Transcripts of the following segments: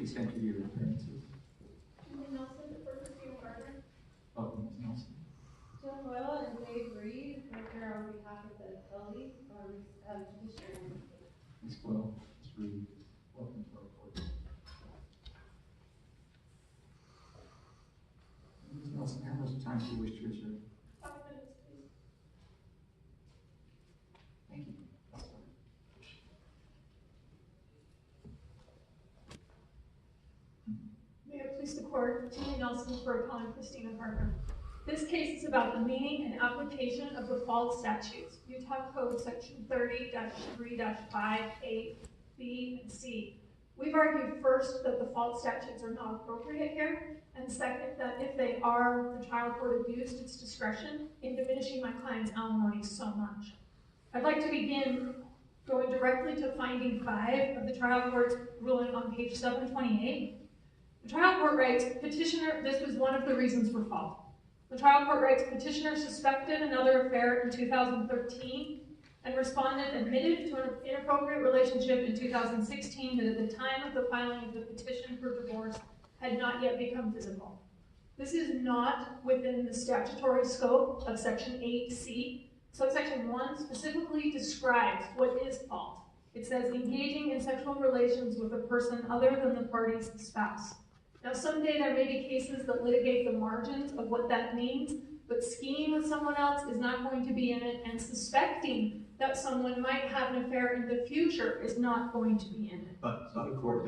extent of your appearances? Nelson for Christina Gardner. Oh, Ms. Nelson. John Well and Dave Reed are here on behalf of the Appellate petitioner. Ms. Well, Ms. Reed, welcome to our court. Ms. Nelson, how much time do you wish to reserve? 5 minutes, please. Thank you. May it please the court, Julie Nelson for appellant Christina Gardner. This case is about the meaning and application of the fault statutes, Utah Code Section 30-3-5A, B, and C. We've argued first that the fault statutes are not appropriate here, and second, that if they are, the trial court abused its discretion in diminishing my client's alimony so much. I'd like to begin going directly to finding 5 of the trial court's ruling on page 728. The trial court writes, petitioner, this was one of the reasons for fault. The trial court writes, petitioner suspected another affair in 2013, and respondent admitted to an inappropriate relationship in 2016 that at the time of the filing of the petition for divorce had not yet become physical. This is not within the statutory scope of Section 8C. Subsection 1 specifically describes what is fault. It says engaging in sexual relations with a person other than the party's spouse. Now, someday there may be cases that litigate the margins of what that means, but scheming with someone else is not going to be in it, and suspecting that someone might have an affair in the future is not going to be in it. But for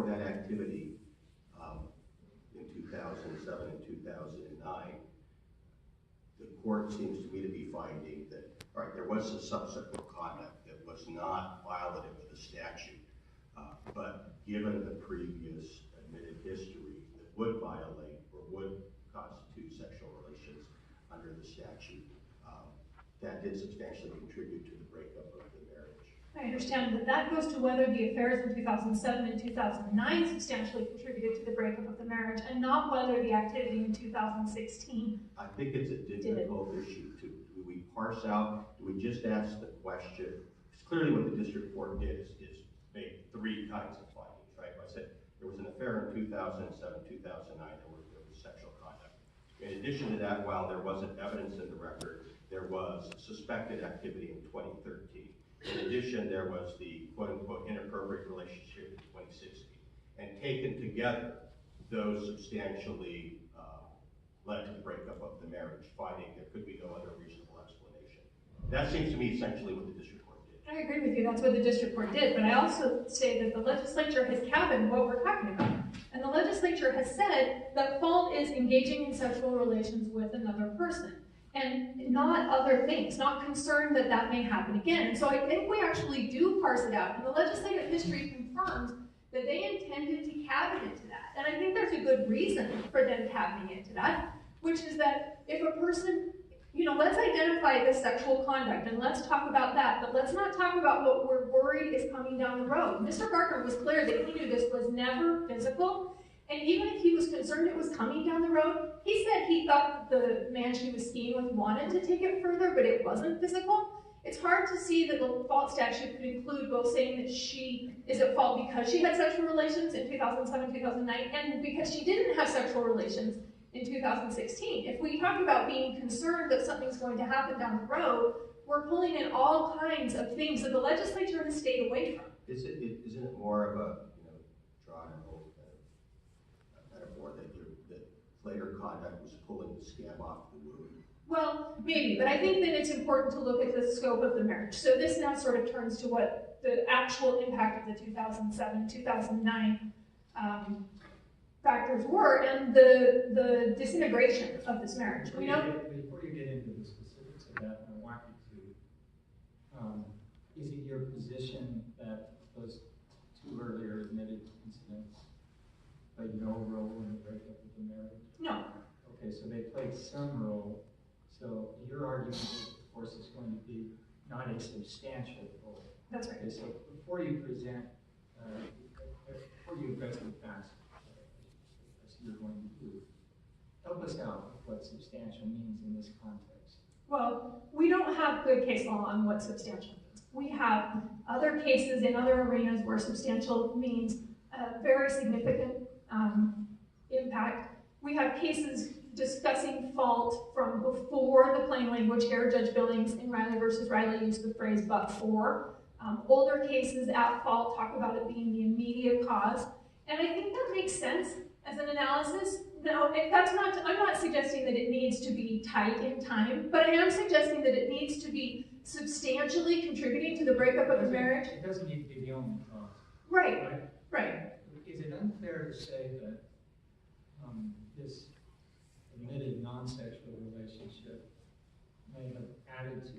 that activity in 2007 and 2009, the court seems to me to be finding that, all right, there was some subsequent conduct that was not violative of the statute. But given the previous admitted history that would violate or would constitute sexual relations under the statute, that did substantially contribute to the breakup of the marriage. I understand, but that goes to whether the affairs in 2007 and 2009 substantially contributed to the breakup of the marriage, and not whether the activity in 2016 I think it's a difficult issue too. Do we parse out, do we just ask the question? Because clearly what the district court did is made 3 kinds of findings, right? I said there was an affair in 2007, 2009, there was sexual conduct. In addition to that, while there wasn't evidence in the record, there was suspected activity in 2013. In addition, there was the quote-unquote inappropriate relationship in 2016. And taken together, those substantially led to the breakup of the marriage, finding there could be no other reasonable explanation. That seems to me essentially what the district court did. I agree with you, that's what the district court did, but I also say that the legislature has cabined what we're talking about. And the legislature has said that fault is engaging in sexual relations with another person, and not other things, not concerned that that may happen again. And so I think we actually do parse it out, and the legislative history confirms that they intended to cabin it to that. And I think there's a good reason for them cabining it to that, which is that if a person, let's identify the sexual conduct and let's talk about that, but let's not talk about what we're worried is coming down the road. Mr. Gardner was clear that he knew this was never physical, and even if he was concerned it was coming down the road, he said he thought the man she was skiing with wanted to take it further, but it wasn't physical. It's hard to see that the fault statute could include both saying that she is at fault because she had sexual relations in 2007, 2009, and because she didn't have sexual relations in 2016. If we talk about being concerned that something's going to happen down the road, we're pulling in all kinds of things that the legislature has stayed away from. Isn't it more of a drawn and old metaphor that later conduct was pulling the scab off the wound? Well, maybe, but I think that it's important to look at the scope of the marriage. So this now sort of turns to what the actual impact of the 2007-2009 factors were, and the disintegration of this marriage. Before you get into the specifics of that, I want you to, is it your position that those 2 earlier admitted incidents played no role in the breakup of the marriage? No. Okay, so they played some role. So your argument, of course, is going to be not a substantial role. That's right. Okay, so before you present, before you address the facts, as you're going to do, help us out with what substantial means in this context. Well, we don't have good case law on what substantial means. We have other cases in other arenas where substantial means a very significant impact. We have cases discussing fault from before the plain language here. Judge Billings in Riley versus Riley used the phrase but for. Older cases at fault talk about it being the immediate cause. And I think that makes sense as an analysis. Now, I'm not suggesting that it needs to be tight in time, but I am suggesting that it needs to be substantially contributing to the breakup of the marriage. It doesn't need to be the only cause. Right, right. Is it unfair to say that this admitted non-sexual relationship may have added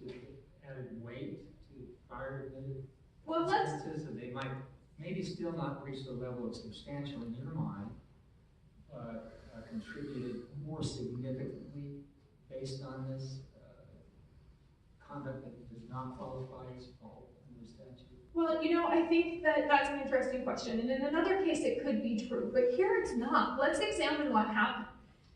weight to prior admitted instances, that they might maybe still not reach the level of substantial in your mind, but contributed more significantly based on this conduct that does not qualify as fault in the statute? Well, you know, I think that that's an interesting question. And in another case, it could be true. But here it's not. Let's examine what happened.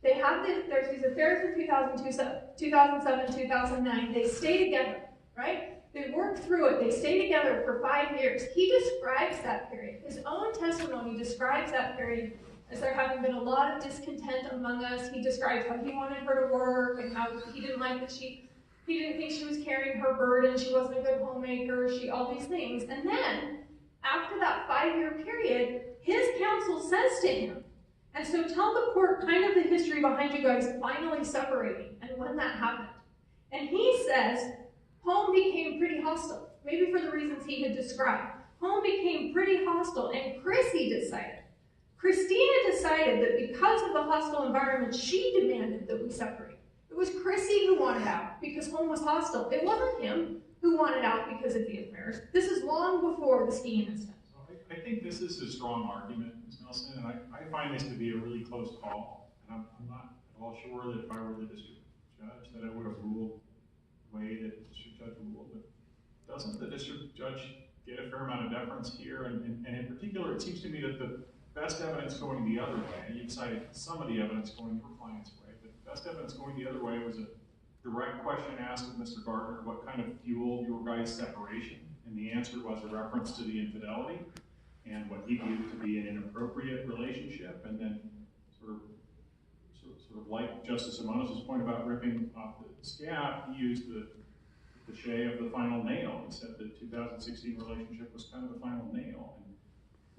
They have there's these affairs in 2007, 2009. They stay together, right? They work through it. They stay together for 5 years. He describes that period. His own testimony describes that period as there having been a lot of discontent among us. He describes how he wanted her to work and how he didn't like that he didn't think she was carrying her burden, she wasn't a good homemaker, all these things. And then, after that 5-year period, his counsel says to him, and so tell the court kind of the history behind you guys finally separating and when that happened. And he says, home became pretty hostile, maybe for the reasons he had described. Home became pretty hostile, and Christina decided that because of the hostile environment, she demanded that we separate. It was Chrissy who wanted out because home was hostile. It wasn't him who wanted out because of the affairs. This is long before the skiing incident. I think this is a strong argument, Ms. Nelson, and I find this to be a really close call. And I'm not at all sure that if I were the district judge that I would have ruled the way that the district judge ruled. But doesn't the district judge get a fair amount of deference here? And in particular, it seems to me that the best evidence going the other way, and you've cited some of the evidence going your client's way, but the best evidence going the other way was a direct question asked of Mr. Gardner, what kind of fueled your guys' separation? And the answer was a reference to the infidelity and what he viewed to be an inappropriate relationship. And then sort of like Justice Simonos' point about ripping off the scab, he used the cliche of the final nail. He said the 2016 relationship was kind of the final nail. And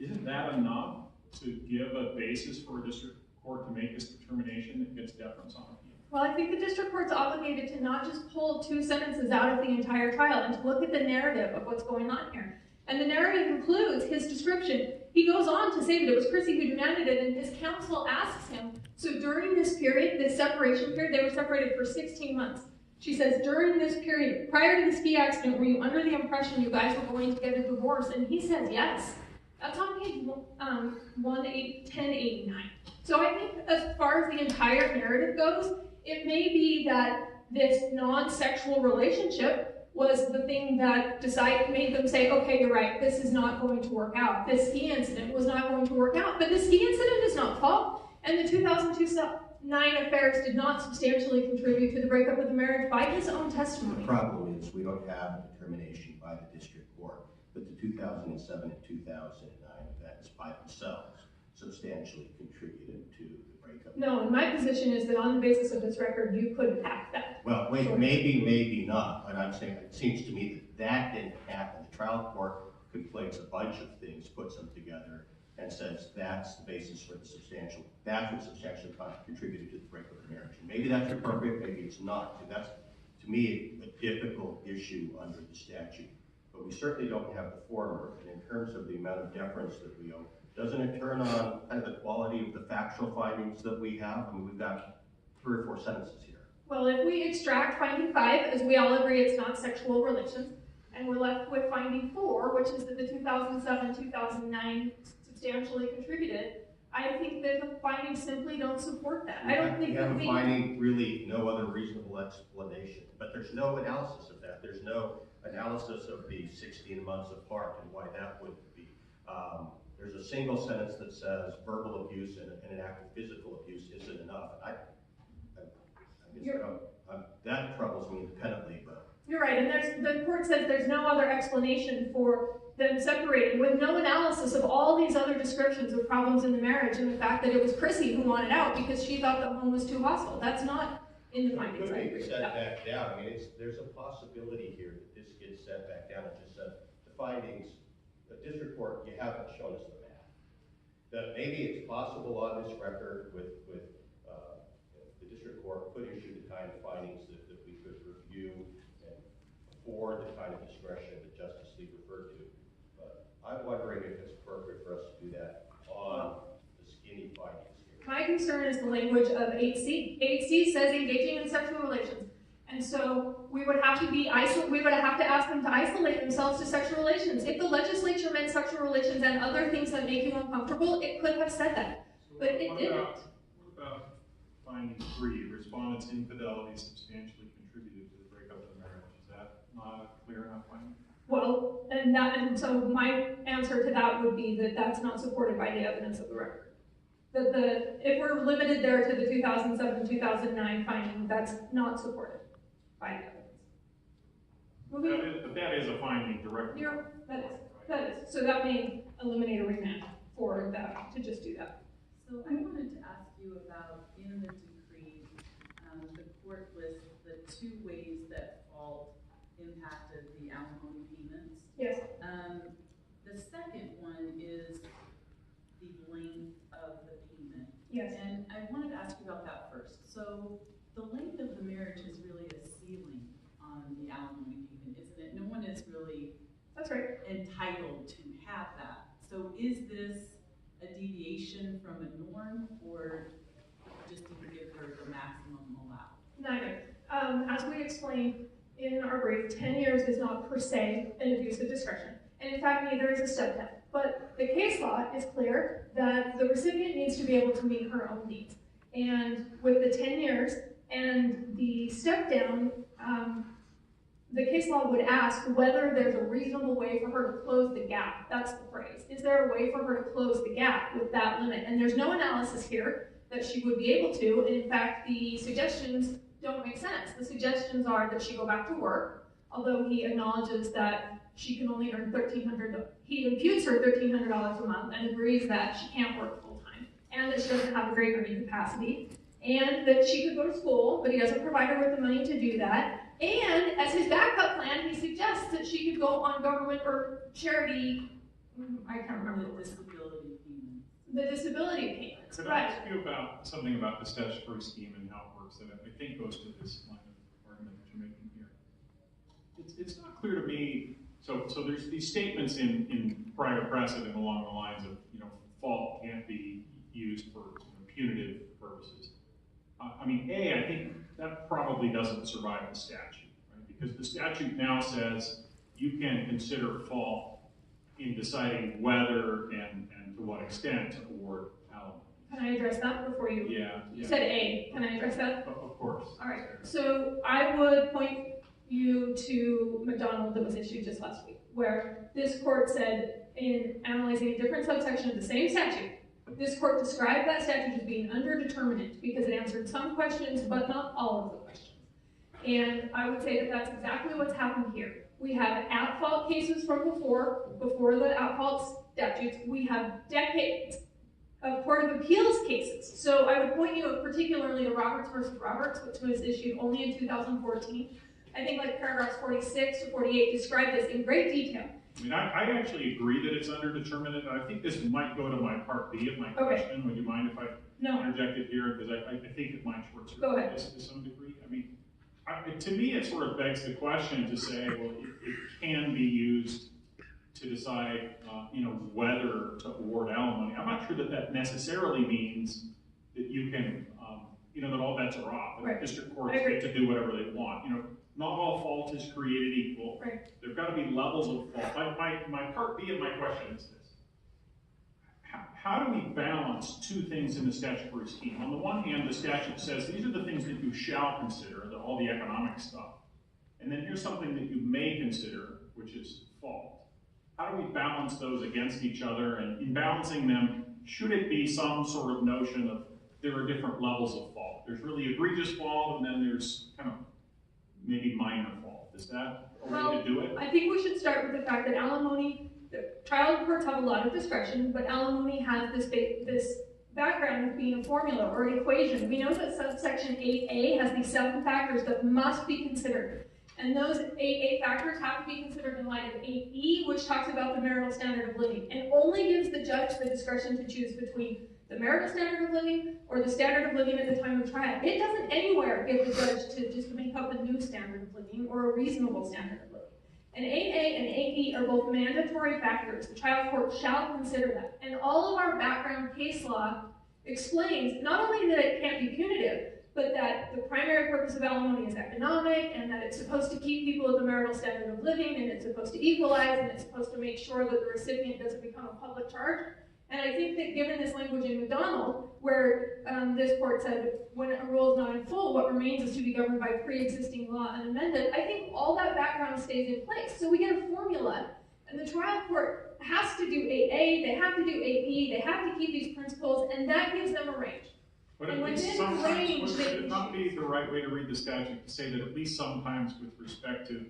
isn't that enough to give a basis for a district court to make this determination that gets deference on appeal? Well, I think the district court's obligated to not just pull 2 sentences out of the entire trial and to look at the narrative of what's going on here. And the narrative includes his description. He goes on to say that it was Chrissy who demanded it, and his counsel asks him, so during this period, this separation period, they were separated for 16 months. She says, during this period, prior to the ski accident, were you under the impression you guys were going to get a divorce? And he says, yes. That's on page 1089. So I think as far as the entire narrative goes, it may be that this non-sexual relationship was the thing that made them say, okay, you're right, this is not going to work out. This ski incident was not going to work out. But the ski incident is not fault, and the 2009 affairs did not substantially contribute to the breakup of the marriage by his own testimony. The problem is we don't have a determination by the district court that the 2007 and 2009 events by themselves substantially contributed to the breakup. No, and my position is that on the basis of this record, you couldn't act that. Well, wait, sure. Maybe not. But I'm saying it seems to me that didn't happen. The trial court conflates a bunch of things, puts them together, and says that's the basis for the substantial. That's what substantially contributed to the breakup of the marriage. And maybe that's appropriate, maybe it's not. So that's, to me, a difficult issue under the statute. But we certainly don't have the former. And in terms of the amount of deference that we owe, doesn't it turn on kind of the quality of the factual findings that we have? I mean, we've got 3 or 4 sentences here. Well, if we extract finding 5, as we all agree it's not sexual relations, and we're left with finding 4, which is that the 2007-2009 substantially contributed, I think that the findings simply don't support that. I don't think we have a finding really no other reasonable explanation, but there's no analysis of that. There's no analysis of the 16 months apart and why that would be. There's a single sentence that says verbal abuse and an act of physical abuse isn't enough. That troubles me independently, but You're right, and the court says there's no other explanation for them separating, with no analysis of all these other descriptions of problems in the marriage and the fact that it was Chrissy who wanted out because she thought the home was too hostile. That's not in the findings. Could be set back down. I mean, there's a possibility here that this gets set back down. It just said the findings, the district court, you haven't shown us the math. That maybe it's possible on this record with the district court could issue the kind of findings that we could review and afford the kind of discretion that Justice Lee referred to. But I'm wondering if it's appropriate for us to do that on the skinny findings here. My concern is the language of 8C. 8C says engaging in sexual relations. And so we would have to ask them to isolate themselves to sexual relations. If the legislature meant sexual relations and other things that make you uncomfortable, it could have said that. But it didn't. What about finding 3, respondent's infidelity substantially contributed to the breakup of the marriage? Is that not a clear enough finding? Well, and so my answer to that would be that that's not supported by the evidence of the record. If we're limited there to the 2007-2009 finding, that's not supported by the evidence. But that is a finding directly. That is. So that may eliminate a remand for that, to just do that. So I wanted to ask you about, in the decree, the court lists the 2 ways that fault impacted the alimony payments. Yes. The second one is the length of the payment. Yes. And I wanted to ask you about that first. So the length of the marriage is really a ceiling on the alimony payment, isn't it? No one is really That's right. entitled to have that. So is this a deviation from a norm, or just to give her the maximum allowed? Neither. As we explained in our brief, 10 years is not per se an abuse of discretion. And in fact, neither is a step down. But the case law is clear that the recipient needs to be able to meet her own needs. And with the 10 years and the step down, the case law would ask whether there's a reasonable way for her to close the gap. That's the phrase. Is there a way for her to close the gap with that limit? And there's no analysis here that she would be able to. And in fact, the suggestions don't make sense. The suggestions are that she go back to work, although he acknowledges that she can only earn $1,300. He imputes her $1,300 a month and agrees that she can't work full time, and that she doesn't have a great earning capacity, and that she could go to school, but he doesn't provide her with the money to do that. And as his backup plan, he suggests that she could go on government or charity, I can't remember The disability payment. the disability payments. Could I ask you about something about the statutory scheme and how it works that I think goes to this line of argument that you're making here? It's not clear to me. So there's these statements in prior precedent along the lines of, fault can't be used for punitive purposes. I mean, I think that probably doesn't survive the statute, right? Because the statute now says you can consider fault in deciding whether and to what extent to award alimony. Can I address that before you? Yeah. You said A. Can I address that? Of course. All right. So I would point you to McDonald that was issued just last week, where this court said, in analyzing a different subsection of the same statute, this court described that statute as being underdeterminate because it answered some questions, but not all of the questions. And I would say that that's exactly what's happened here. We have at-fault cases from before the at-fault statutes. We have decades of Court of Appeals cases. So I would point you particularly to Roberts versus Roberts, which was issued only in 2014. I think like paragraphs 46 to 48 describe this in great detail. I mean, I actually agree that it's underdetermined. I think this might go to my part B of my question. Would you mind if I interject it here? Because I think it might short circuit this to some degree. I mean, to me, it sort of begs the question to say, well, it can be used to decide, whether to award alimony. I'm not sure that necessarily means that you can, that all bets are off. Right. District courts get to do whatever they want. Not all fault is created equal. Right. There've got to be levels of fault. My part B of my question is this. How do we balance two things in the statutory scheme? On the one hand, the statute says these are the things that you shall consider, all the economic stuff. And then here's something that you may consider, which is fault. How do we balance those against each other? And in balancing them, should it be some sort of notion of there are different levels of fault? There's really egregious fault, and then there's kind of maybe minor fault. Is that a way to do it? I think we should start with the fact that alimony, the trial courts have a lot of discretion, but alimony has this background of being a formula or an equation. We know that subsection 8A has these 7 factors that must be considered. And those 8A factors have to be considered in light of 8E, which talks about the marital standard of living, and only gives the judge the discretion to choose between the marital standard of living or the standard of living at the time of trial. It doesn't anywhere give the judge to just make up a new standard of living or a reasonable standard of living. And 8A and 8E are both mandatory factors. The trial court shall consider that. And all of our background case law explains not only that it can't be punitive, but that the primary purpose of alimony is economic, and that it's supposed to keep people at the marital standard of living, and it's supposed to equalize, and it's supposed to make sure that the recipient doesn't become a public charge. And I think that given this language in McDonald, where this court said when a rule is not in full, what remains is to be governed by pre-existing law unamended, I think all that background stays in place. So we get a formula, and the trial court has to do 8A, they have to do 8B, they have to keep these principles, and that gives them a range. But And at least within sometimes, range, would they it can not be choose. the right way to read the statute to say that at least sometimes with respect to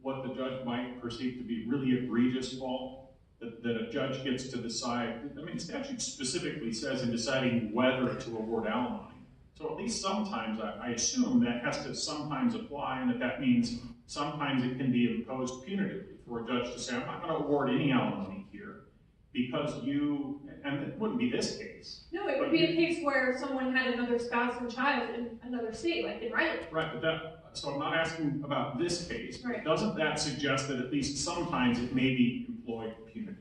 what the judge might perceive to be really egregious fault, that a judge gets to decide? I mean, the statute specifically says in deciding whether to award alimony. So at least sometimes, I assume that has to sometimes apply, and that means sometimes it can be imposed punitively for a judge to say, I'm not going to award any alimony here because you, and it wouldn't be this case. No, it would be a case where someone had another spouse and child in another state, like in Riley. Right, but so I'm not asking about this case, but Right. doesn't that suggest that at least sometimes it may be employed punitively?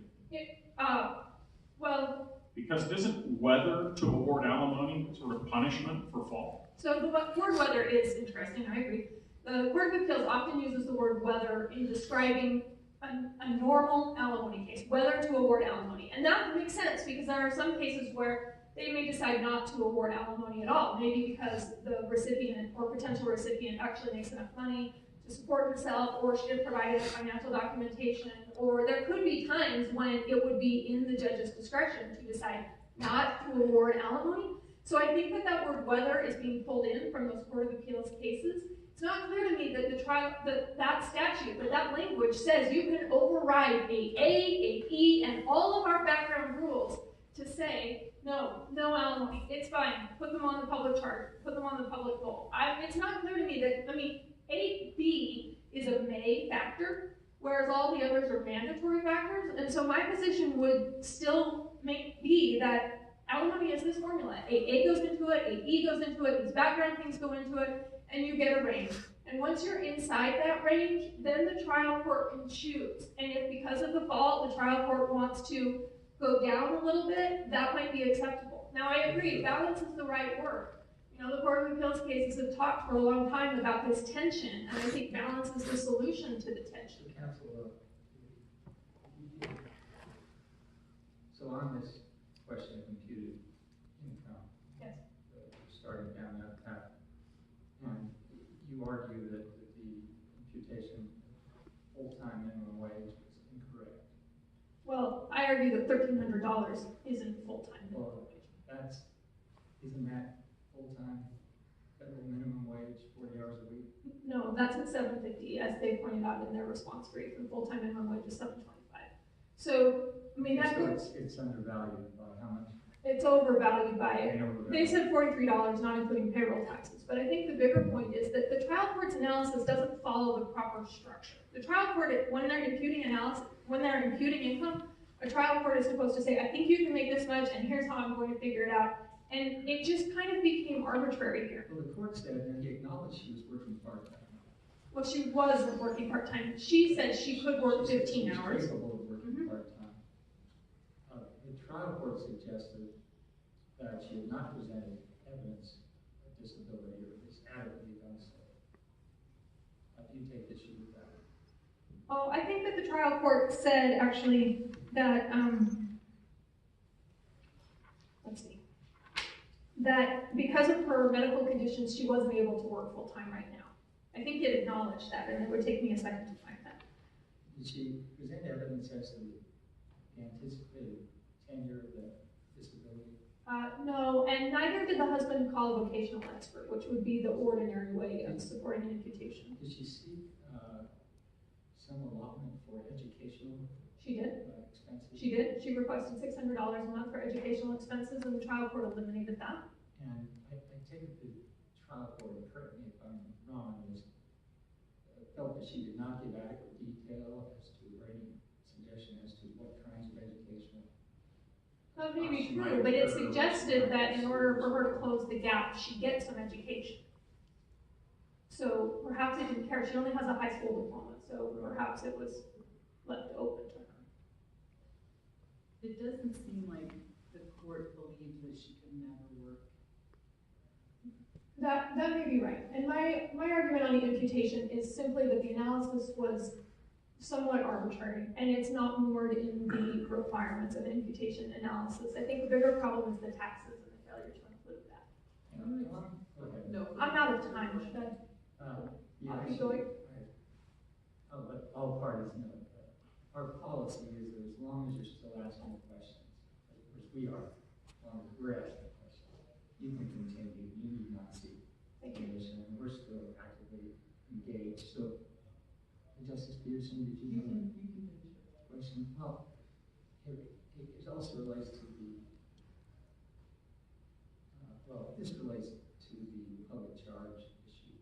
Well, Because isn't whether to award alimony sort of punishment for fault? so the word whether is interesting, I agree. The Court of Appeals often uses the word whether in describing a normal alimony case, whether to award alimony. And that makes sense because there are some cases where they may decide not to award alimony at all, maybe because the recipient or potential recipient actually makes enough money to support herself, or she didn't provide enough financial documentation, or there could be times when it would be in the judge's discretion to decide not to award alimony. So I think that word whether is being pulled in from those Court of Appeals cases. It's not clear to me that that statute, that language says you can override 8A, 8E, and all of our background rules to say, no alimony, it's fine, put them on the public chart, put them on the public goal. It's not clear to me that, 8B is a may factor, whereas all the others are mandatory factors, and so my position would still be that alimony is this formula. 8A goes into it, 8E goes into it, these background things go into it, and you get a range. And once you're inside that range, then the trial court can choose. And if because of the fault, the trial court wants to go down a little bit, that might be acceptable. Now I agree, balance is the right word. The Court of Appeals cases have talked for a long time about this tension, and I think balance is the solution to the tension. Counsel, so on this question of imputed income, Yes. Starting down that path, and you argue that the imputation of full-time minimum wage was incorrect. Well, I argue that $1,300 isn't full-time minimum Well, wage. Isn't that full-time federal minimum wage, 40 hours a week? No, that's at $7.50, as they pointed out in their response brief, and full-time minimum wage is $7.25. So, that So goes, it's undervalued by how much? it's overvalued by it. And overvalued. They said $43, not including payroll taxes, but I think the bigger point is that the trial court's analysis doesn't follow the proper structure. The trial court, when they're imputing income, a trial court is supposed to say, I think you can make this much, and here's how I'm going to figure it out. And it just kind of became arbitrary here. Well, the court said, and he acknowledged she was working part-time. Well, she wasn't working part-time. She said she could work 15 hours. She's capable of working part-time. The trial court suggested that she had not presented evidence of disability, or at least adequately done so. Do you take issue with that? Oh, I think that the trial court said, actually, that, that because of her medical conditions, she wasn't able to work full-time right now. I think it acknowledged that, and it would take me a second to find that. Did she present evidence as to the anticipated tenure of the disability? No, and neither did the husband call a vocational expert, which would be the ordinary way of supporting an imputation. Did she seek some allotment for educational She did. expenses? She did. She requested $600 a month for educational expenses, and the trial court eliminated that. And I take it the trial court, correct me if I'm wrong, felt that she did not give adequate detail as to, or any suggestion as to what kinds of educational. That may be true, but it suggested that in order for her to close the gap, she gets some education. So perhaps it didn't care. She only has a high school diploma, so perhaps it was left open to her. It doesn't seem like the court believed that she could never work. That may be right. And my argument on the imputation is simply that the analysis was somewhat arbitrary, and it's not moored in the requirements of imputation analysis. I think the bigger problem is the taxes and the failure to include that. Go ahead. No. I'm out of time, should I? Yeah, Keep going. I'll let all parties know that our policy is that as long as you're still asking questions, which we are, as long as we're asking questions, you can continue, you need not seek permission, and we're still actively engaged. So, Justice Peterson, did you have a question? Well, it also relates to the, this relates to the public charge issue.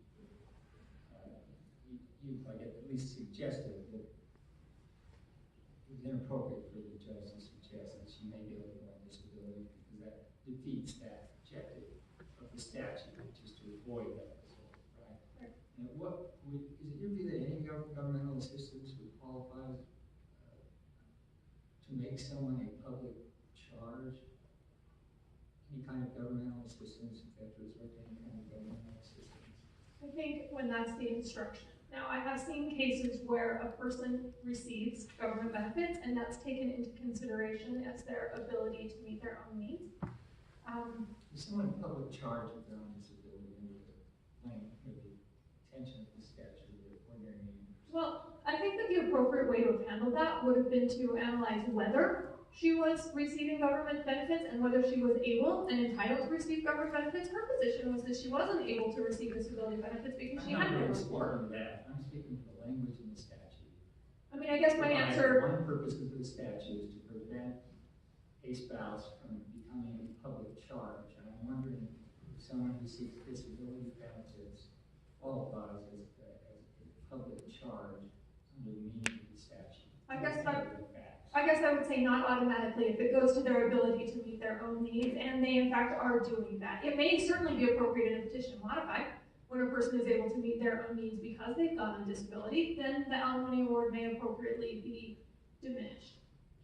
You, I get at least suggested that it was inappropriate for the judge to suggest that she may be able to go on disability because that defeats that objective of the statute, which is to avoid that result, right? And is it your view that any governmental assistance would qualify to make someone a public charge? Any kind of governmental assistance, if that was what any kind of governmental assistance? I think when that's the instruction. Now, I have seen cases where a person receives government benefits, and that's taken into consideration as their ability to meet their own needs. Is someone a public charge with their own disability under the tension of the statute or ordinary meaning? Well, I think that the appropriate way to have handled that would have been to analyze whether she was receiving government benefits and whether she was able and entitled to receive government benefits. Her position was that she wasn't able to receive disability benefits because she had no support. I'm not really speaking to that. I'm speaking to the language in the statute. I mean, I guess my answer. One purpose of the statute is to prevent a spouse from becoming a public charge. And I'm wondering if someone who seeks disability benefits qualifies as a public charge under the meaning of the statute. I guess I would say not automatically if it goes to their ability to meet their own needs, and they in fact are doing that. It may certainly be appropriate in a petition to modify when a person is able to meet their own needs because they've got a disability, then the alimony award may appropriately be diminished.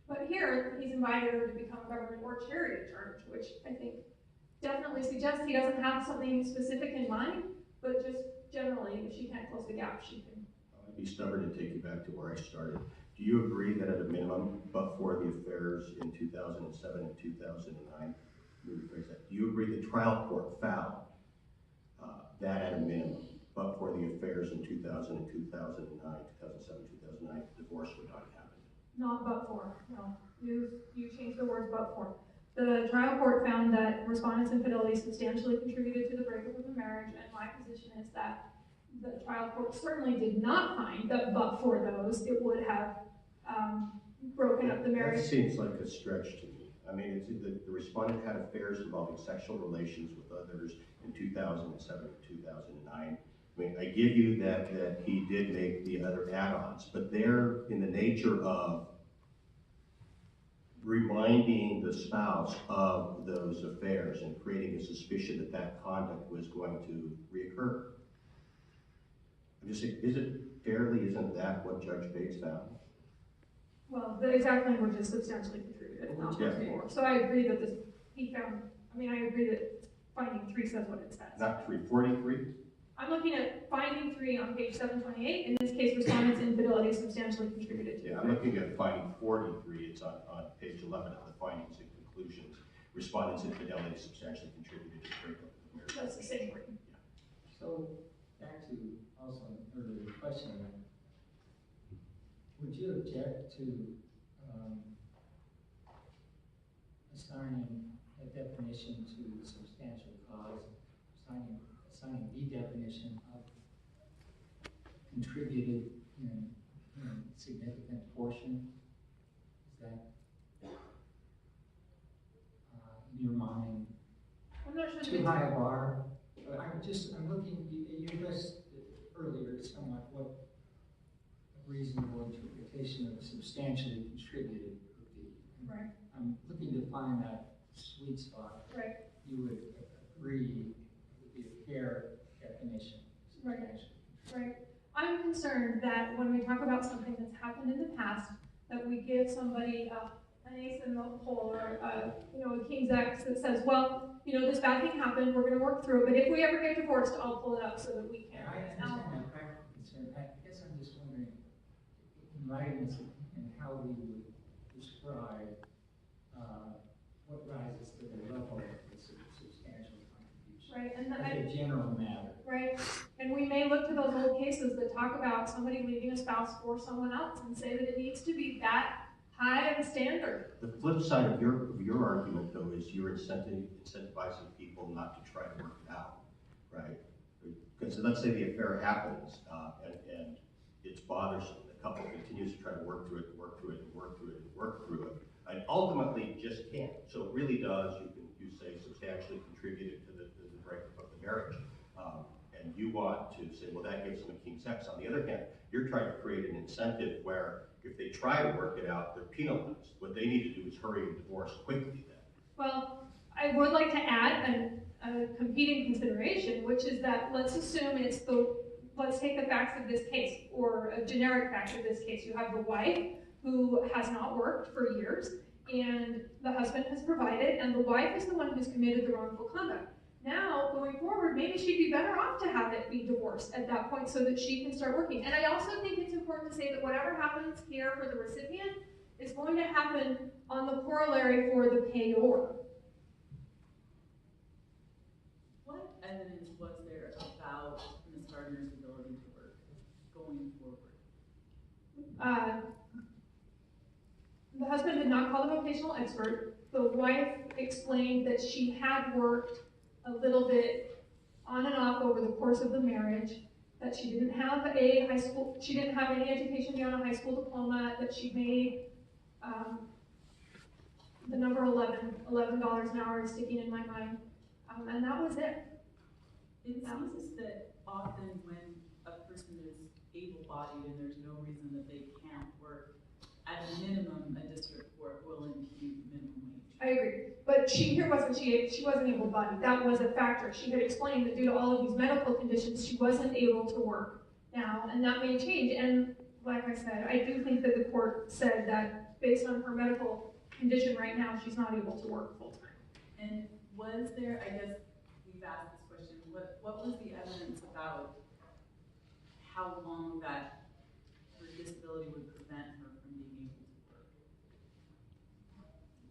But here, he's invited her to become a government or charity charge, which I think definitely suggests he doesn't have something specific in mind, but just generally, if she can't close the gap, she can. I'd be stubborn and take you back to where I started. Do you agree that at a minimum, but for the affairs in 2007 and 2009, let me rephrase that, do you agree the trial court found that at a minimum, but for the affairs in 2000 and 2009, 2007, 2009, divorce would not happen? Not but for, no. You changed the words but for. The trial court found that respondent's infidelity substantially contributed to the breakup of the marriage, and my position is that the trial court certainly did not find that but for those, it would have broken up the marriage. That seems like a stretch to me. I mean, it's the respondent had affairs involving sexual relations with others in 2007 and 2009. I mean, I give you that he did make the other add-ons, but they're in the nature of reminding the spouse of those affairs and creating a suspicion that that conduct was going to reoccur. I'm just saying, isn't that what Judge Bates found? Well, the exact language is substantially contributed, not but for. So I agree that I agree that finding 3 says what it says. Not 343? I'm looking at finding 3 on page 728. In this case, respondent's infidelity substantially contributed to. Yeah, I'm looking at finding 43. It's on page 11 of the findings and conclusions. Respondent's infidelity substantially contributed to the breakup of the marriage. That's the same word. Yeah. So, back to also an earlier question, would you object to assigning a definition to substantial cause, assigning the definition of contributed in significant portion? Is that, in your mind, I'm not sure. too high a bar? I'm looking, you addressed earlier somewhat what a reasonable interpretation of substantially contributed would be. Right. I'm looking to find that sweet spot. Right. You would agree would be a fair definition. Right. Right. I'm concerned that when we talk about something that's happened in the past, that we give somebody an ace in the hole or a King's X that says, well, this bad thing happened, we're going to work through it, but if we ever get divorced, I'll pull it up so that we can. I understand that practical concern. I guess I'm just wondering, in writing this opinion, how we would describe what rises to the level of the substantial contribution. Right, and as a general matter. Right, and we may look to those old cases that talk about somebody leaving a spouse for someone else and say that it needs to be that high of a standard. The flip side of your argument, though, is you're incentivizing people not to try to work it out, right? Because let's say the affair happens, and it's bothersome. The couple continues to try to work through it, and ultimately just can't. So it really does, you say, substantially contributed to the breakup of the marriage. And you want to say, well, that gives them a King's X. On the other hand, you're trying to create an incentive where if they try to work it out, they're penalized. What they need to do is hurry and divorce quickly then. Well, I would like to add a competing consideration, which is that let's assume let's take the facts of this case, or a generic fact of this case. You have the wife who has not worked for years, and the husband has provided, and the wife is the one who's committed the wrongful conduct. Now, going forward, maybe she'd be better off to have it be divorced at that point so that she can start working. And I also think it's important to say that whatever happens here for the recipient is going to happen on the corollary for the payor. What evidence was there about Ms. Gardner's ability to work going forward? The husband did not call the vocational expert. The wife explained that she had worked a little bit on and off over the course of the marriage, that she didn't have any education beyond a high school diploma, that she made the number $11 an hour is sticking in my mind, and that was it. It seems that often when a person is able-bodied and there's no reason that they can't work, at a minimum, a district court will impute minimum wage. I agree, but she wasn't able-bodied. That was a factor. She had explained that due to all of these medical conditions, she wasn't able to work now, and that may change. And like I said, I do think that the court said that based on her medical condition right now, she's not able to work full-time. And was there, I guess we've asked this question, what was the evidence about how long that her disability would prevent her from being able to work?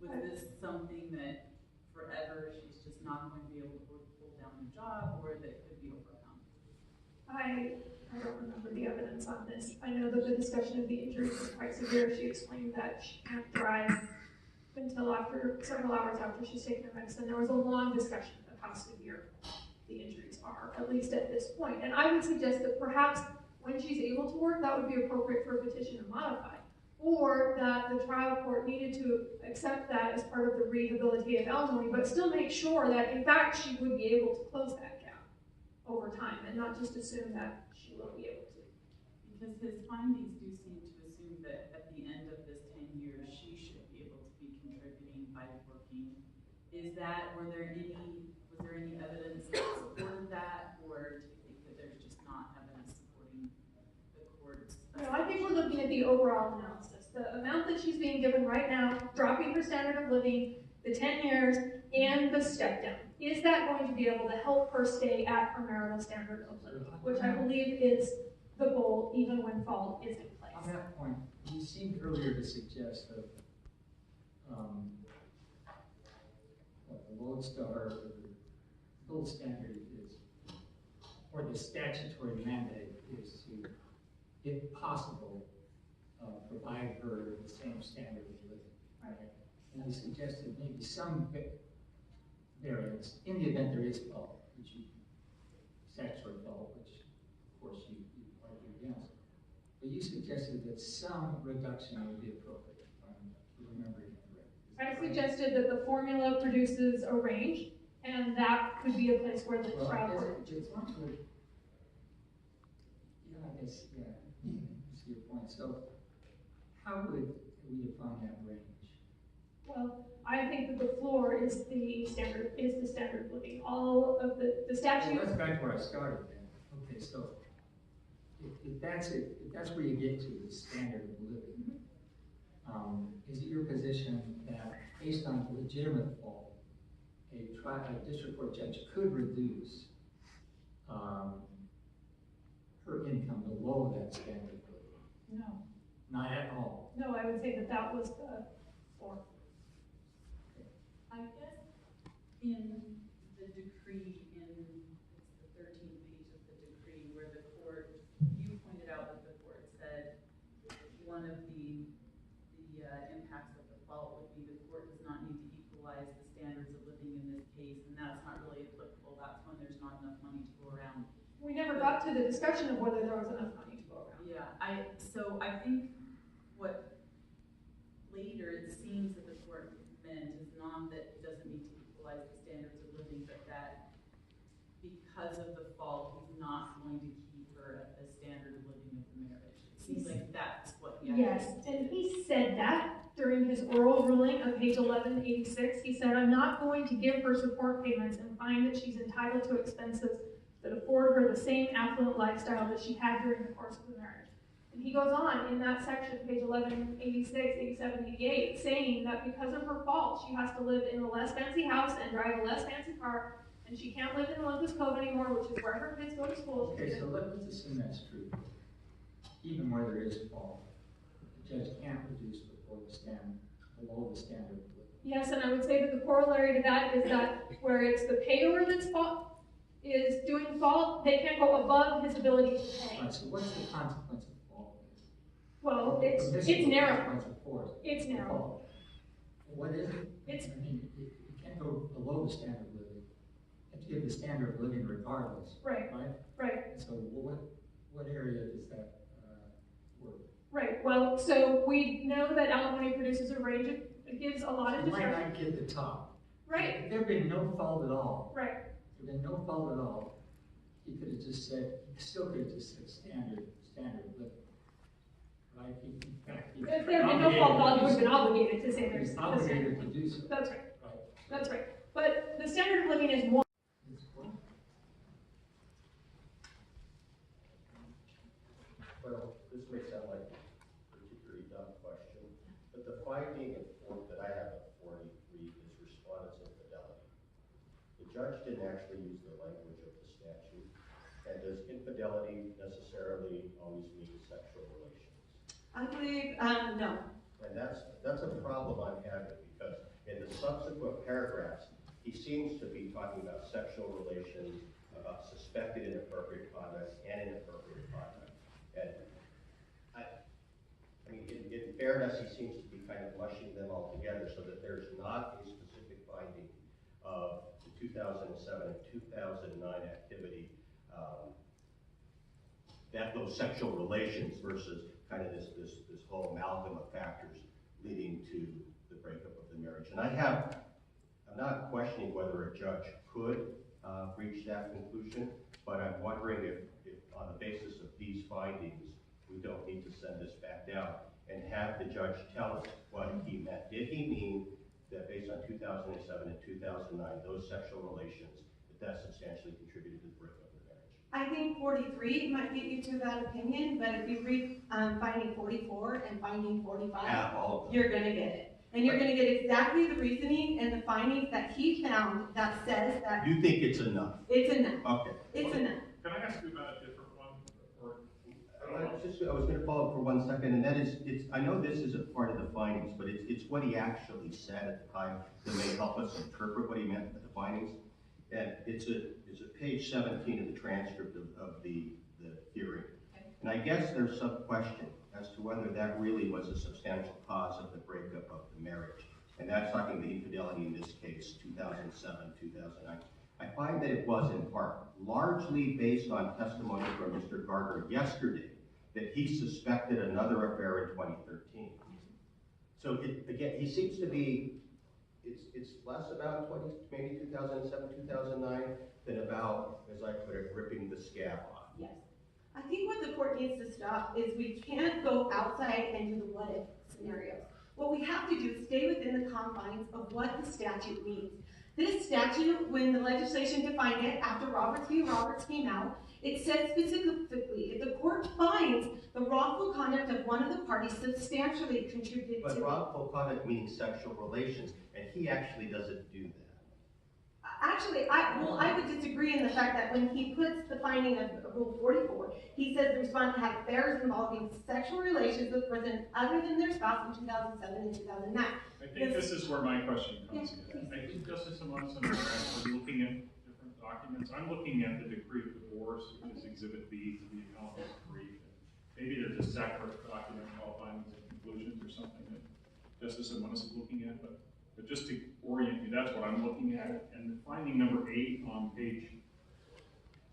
Was this something that forever she's just not going to be able to hold down the job, or that could be overcome? I don't remember the evidence on this. I know that the discussion of the injuries was quite severe. She explained that she can't drive until several hours after she's taken her medicine. There was a long discussion of how severe the injuries are, at least at this point. And I would suggest that perhaps when she's able to work, that would be appropriate for a petition to modify, or that the trial court needed to accept that as part of the rehabilitative alimony, but still make sure that, in fact, she would be able to close that gap over time, and not just assume that she will be able to. Because his findings do seem to assume that at the end of this 10 years, she should be able to be contributing by working. Was there any evidence that supported that, or do you think that there's just not evidence supporting the court's? No, I think we're looking at the overall analysis. The amount that she's being given right now, dropping her standard of living, the 10 years, and the step down. Is that going to be able to help her stay at her marital standard of living, which I believe is the goal, even when fault is in place. On that point, you seemed earlier to suggest that the lodestar, or the gold standard is, or the statutory mandate is to, if possible, provide her the same standard of living. Right? And you suggested maybe some variance in the event there is fault, statutory fault, which of course you argue against. But you suggested that some reduction would be appropriate, if I'm remembering it right. I suggested that the formula produces a range, and that could be a place where the Well, trial I guess court. it's one good, yeah, I guess, yeah, I see your point. So how would we define that range? Well, I think that the floor is the standard living. All of the statute. Well, that's back where I started then. Okay, so if that's it, if that's where you get to the standard of living, is it your position that based on legitimate fault, a district court judge could reduce her income below that standard of living? No. Not at all. No, I would say that that was the floor. I guess in the decree, it's the 13th page of the decree, where the court, you pointed out that the court said one of the impacts of the fault would be the court does not need to equalize the standards of living in this case, and that's not really applicable. That's when there's not enough money to go around. We never got to the discussion of whether there was enough money to go around. Yeah, so I think what later it seems that the court meant is not that it doesn't need to equalize the standards of living, but that because of the fault, he's not going to keep her at the standard of living of the marriage. It seems like that's what he Yes, and he said that during his oral ruling on page 1186. He said, I'm not going to give her support payments and find that she's entitled to expenses that afford her the same affluent lifestyle that she had during the course of the marriage. And he goes on in that section, page 1186, 87, 88, saying that because of her fault, she has to live in a less fancy house and drive a less fancy car, and she can't live in Olympus Cove anymore, which is where her kids go to school. Okay, so let's assume that's true. Even where there is fault, the judge can't reduce below the standard of living. Yes, and I would say that the corollary to that is that where it's the payer that's fault, is doing fault, they can't go above his ability to pay. Right, so what's the consequence of fault? Well, it's narrow. Consequence of force. It's narrow. What is it? I mean, it can't go below the standard of living. You have to give the standard of living regardless. Right. Right? Right. So what area does that work? Right. Well, so we know that alimony produces a range of, it gives a lot of You might discretion. not get the top. Right. If there had been no fault at all, Right. if there had been no fault at all, he could have just said, he still could have just said standard of living. Right? In fact, he If there had been no fault, God would have been obligated to say there's He's a obligated standard. to do so. That's right. Right. That's right. But the standard of living is one. It's what? Well, this may sound like a particularly dumb question, but the finding that I have at 43 is respondent's infidelity. The judge didn't actually use the language of the statute, and does infidelity necessarily always mean sexual relations? I believe, no. And that's a problem I'm having, because in the subsequent paragraphs, he seems to be talking about sexual relations, about suspected inappropriate conduct and inappropriate conduct. And I mean, in fairness, he seems to be kind of mushing them all together so that there's not a specific finding of the 2007 and 2009 activity, that those sexual relations versus kind of this whole amalgam of factors leading to the breakup of the marriage. And I'm not questioning whether a judge could reach that conclusion, but I'm wondering if on the basis of these findings, we don't need to send this back down and have the judge tell us what he meant. Did he mean that based on 2007 and 2009, those sexual relations, that substantially contributed to the breakup of the marriage? I think 43 might get you to that opinion, but if you read finding 44 and finding 45, Yeah, all of them. you're going to get it. And you're going to get exactly the reasoning and the findings that he found that says that You think it's enough? it's enough. Okay. It's enough. Can I ask you about a different one? Or, I was going to follow up for 1 second, and that is, I know this isn't part of the findings, but it's what he actually said at the time that may help us interpret what he meant with the findings. And it's at page 17 of the transcript of the hearing. And I guess there's some question as to whether that really was a substantial cause of the breakup of the marriage. And that's talking the infidelity in this case, 2007, 2009. I find that it was in part largely based on testimony from Mr. Gardner yesterday that he suspected another affair in 2013. So again, he seems to be, it's less about maybe 2007, 2009 than about, as I put it, ripping the scab off. Yes. I think what the court needs to stop is we can't go outside and do the what if scenarios. What we have to do is stay within the confines of what the statute means. This statute, when the legislation defined it after Roberts v. Roberts came out, it said specifically, if the court finds the wrongful conduct of one of the parties substantially contributed to... But wrongful conduct means sexual relations, and he actually doesn't do that. Actually, I would disagree in the fact that when he puts the finding of Rule 44, he says the respondent had affairs involving sexual relations with a person other than their spouse in 2007 and 2009. I think this is where my question comes in. I think Justice Simonson and I are looking at different documents. I'm looking at the decree of divorce, which is Exhibit B to the appellant's brief. Maybe there's a separate document called findings and conclusions or something that Justice Simonson is looking at, but just to orient you, that's what I'm looking at. And finding number 8 on page,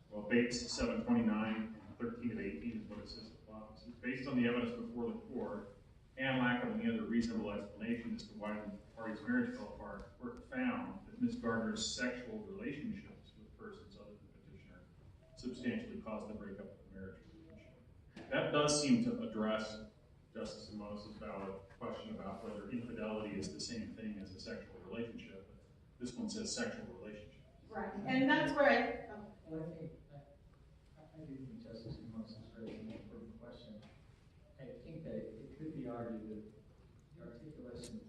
well, Bates 729, 13 of 18 is what it says at the bottom. It says, based on the evidence before the court and lack of any other reasonable explanation as to why the parties' marriage fell apart, the court found that Ms. Gardner's sexual relationships with persons other than the petitioner substantially caused the breakup of the marriage relationship. That does seem to address Justice Simonson's valid question about whether infidelity is the same thing as a sexual relationship. This one says sexual relationship. Right, and that's where I... Well, I do think Justice Simonson's raising an important question. I think that it could be argued that the articulation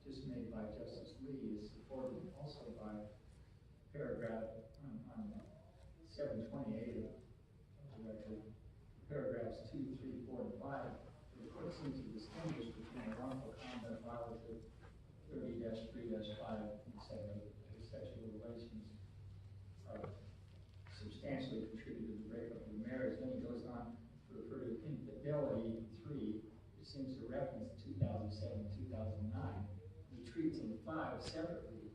just made by Justice Lee is supported also by paragraph on 728 of the record, paragraphs 2, 3, 4, and 5. The court seems to distinguish between a wrongful conduct violative 30-3-5 and 7 sexual relations substantially contributed to the breakup of the marriage. Then he goes on to refer to infidelity 3, which seems to reference 2007-2009. He treats in 5 separately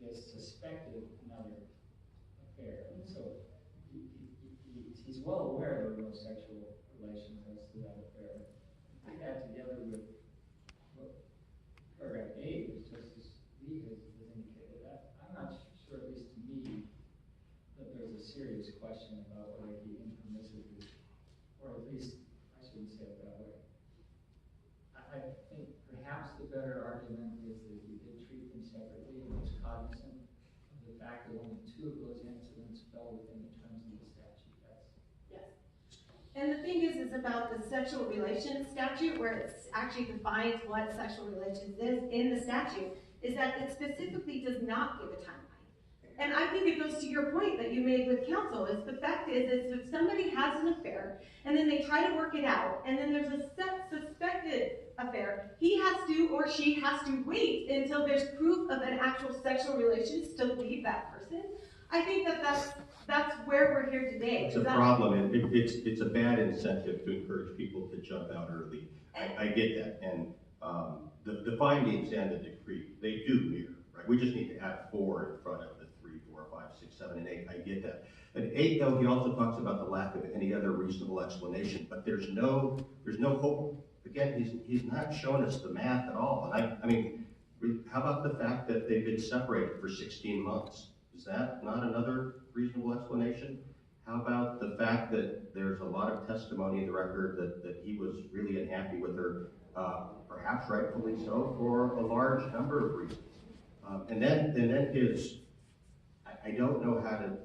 as suspected another affair. And so he's well aware there were no sexual relations as to that affair. Put that together with what paragraph 8, which Justice Lee has indicated. I'm not sure, at least to me, that there's a serious question about whether he impermissibly, or at least I shouldn't say it that way. I think perhaps the better argument is that he did treat them separately and was cognizant of the fact that only 2 of those incidents fell within the terms of the statute. Yes. And the thing is about the sexual relations statute, where it actually defines what sexual relations is in the statute, is that it specifically does not give a timeline. And I think it goes to your point that you made with counsel, is the fact is if somebody has an affair, and then they try to work it out, and then there's a suspected affair, he has to, or she has to wait until there's proof of an actual sexual relations to leave that person. I think that's where we're here today. It's a problem. It's a bad incentive to encourage people to jump out early. I get that. And the findings and the decree, they do mirror, right? We just need to add 4 in front of the 3, 4, 5, 6, 7, and 8. I get that. And 8, though, he also talks about the lack of any other reasonable explanation. But there's no hope. Again, he's not shown us the math at all. And I mean, how about the fact that they've been separated for 16 months? Is that not another reasonable explanation? How about the fact that there's a lot of testimony in the record that he was really unhappy with her, perhaps rightfully so, for a large number of reasons. And then his, I don't know how to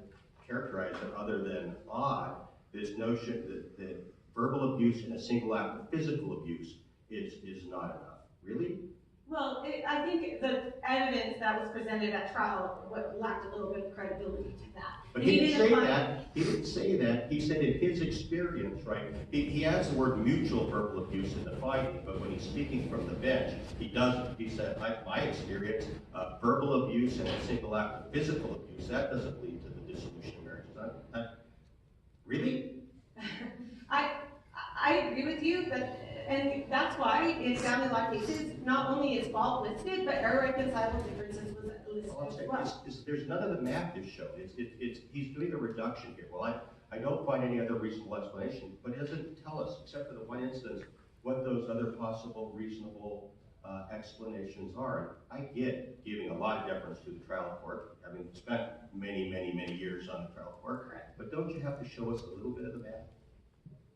characterize it other than odd, this notion that verbal abuse and a single act of physical abuse is not enough. Really? Well, I think the evidence that was presented at trial lacked a little bit of credibility to that. But he didn't say that. He didn't say that. He said in his experience, right? He has the word mutual verbal abuse in the finding, but when he's speaking from the bench, he doesn't. He said, my experience, verbal abuse and a single act of physical abuse, that doesn't lead to the dissolution of marriage. Really? I agree with you, and that's why in family law cases, not only is fault listed, but irreconcilable differences was listed as well. There's none of the math is shown. He's doing a reduction here. Well, I don't find any other reasonable explanation, but it doesn't tell us, except for the one instance, what those other possible reasonable explanations are. I get giving a lot of deference to the trial court, having spent many, many, many years on the trial court. Correct. But don't you have to show us a little bit of the math?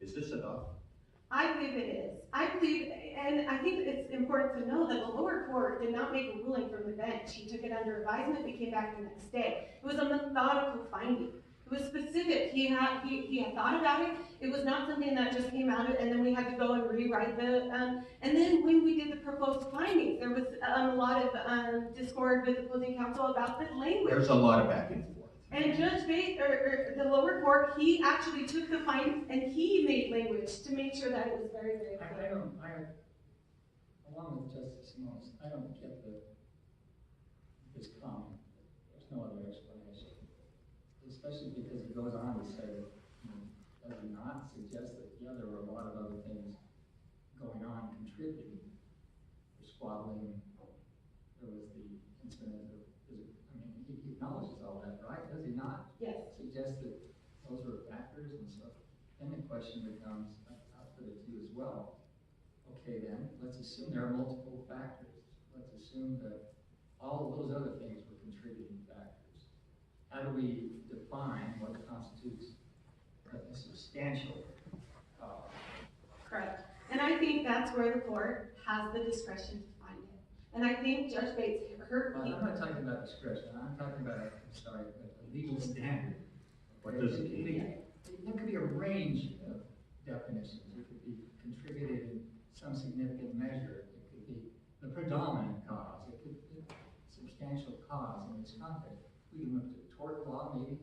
Is this enough? I believe it is. I believe, and I think it's important to know that the lower court did not make a ruling from the bench. He took it under advisement. We came back the next day. It was a methodical finding. It was specific. He had thought about it. It was not something that just came out and then we had to go and rewrite the. And then when we did the proposed findings, there was a lot of discord with the opposing counsel about the language. There's a lot of back and forth. And Judge Bates, or the lower court, he actually took the findings and he made language to make sure that it was very, very clear. Along with Justice Simons, I don't get this comment. There's no other explanation. Especially because it goes on to say, does it not suggest that, yeah, there were a lot of other things going on contributing. There's squabbling, there was the incident of, he acknowledges all that, right? Does he not? Yes. Suggest that those were factors and stuff. Then the question becomes, I'll put it to you as well. Okay then, let's assume there are multiple factors. Let's assume that all of those other things were contributing factors. How do we define what constitutes a substantial cause? Correct. And I think that's where the court has the discretion to find it. And I think Judge Bates heard me. I'm not talking about discretion. I'm talking about, a legal standard. What does it mean? There could be a range of definitions. It could be contributed in some significant measure. It could be the predominant cause. It could be substantial cause in this context. We can look to tort law maybe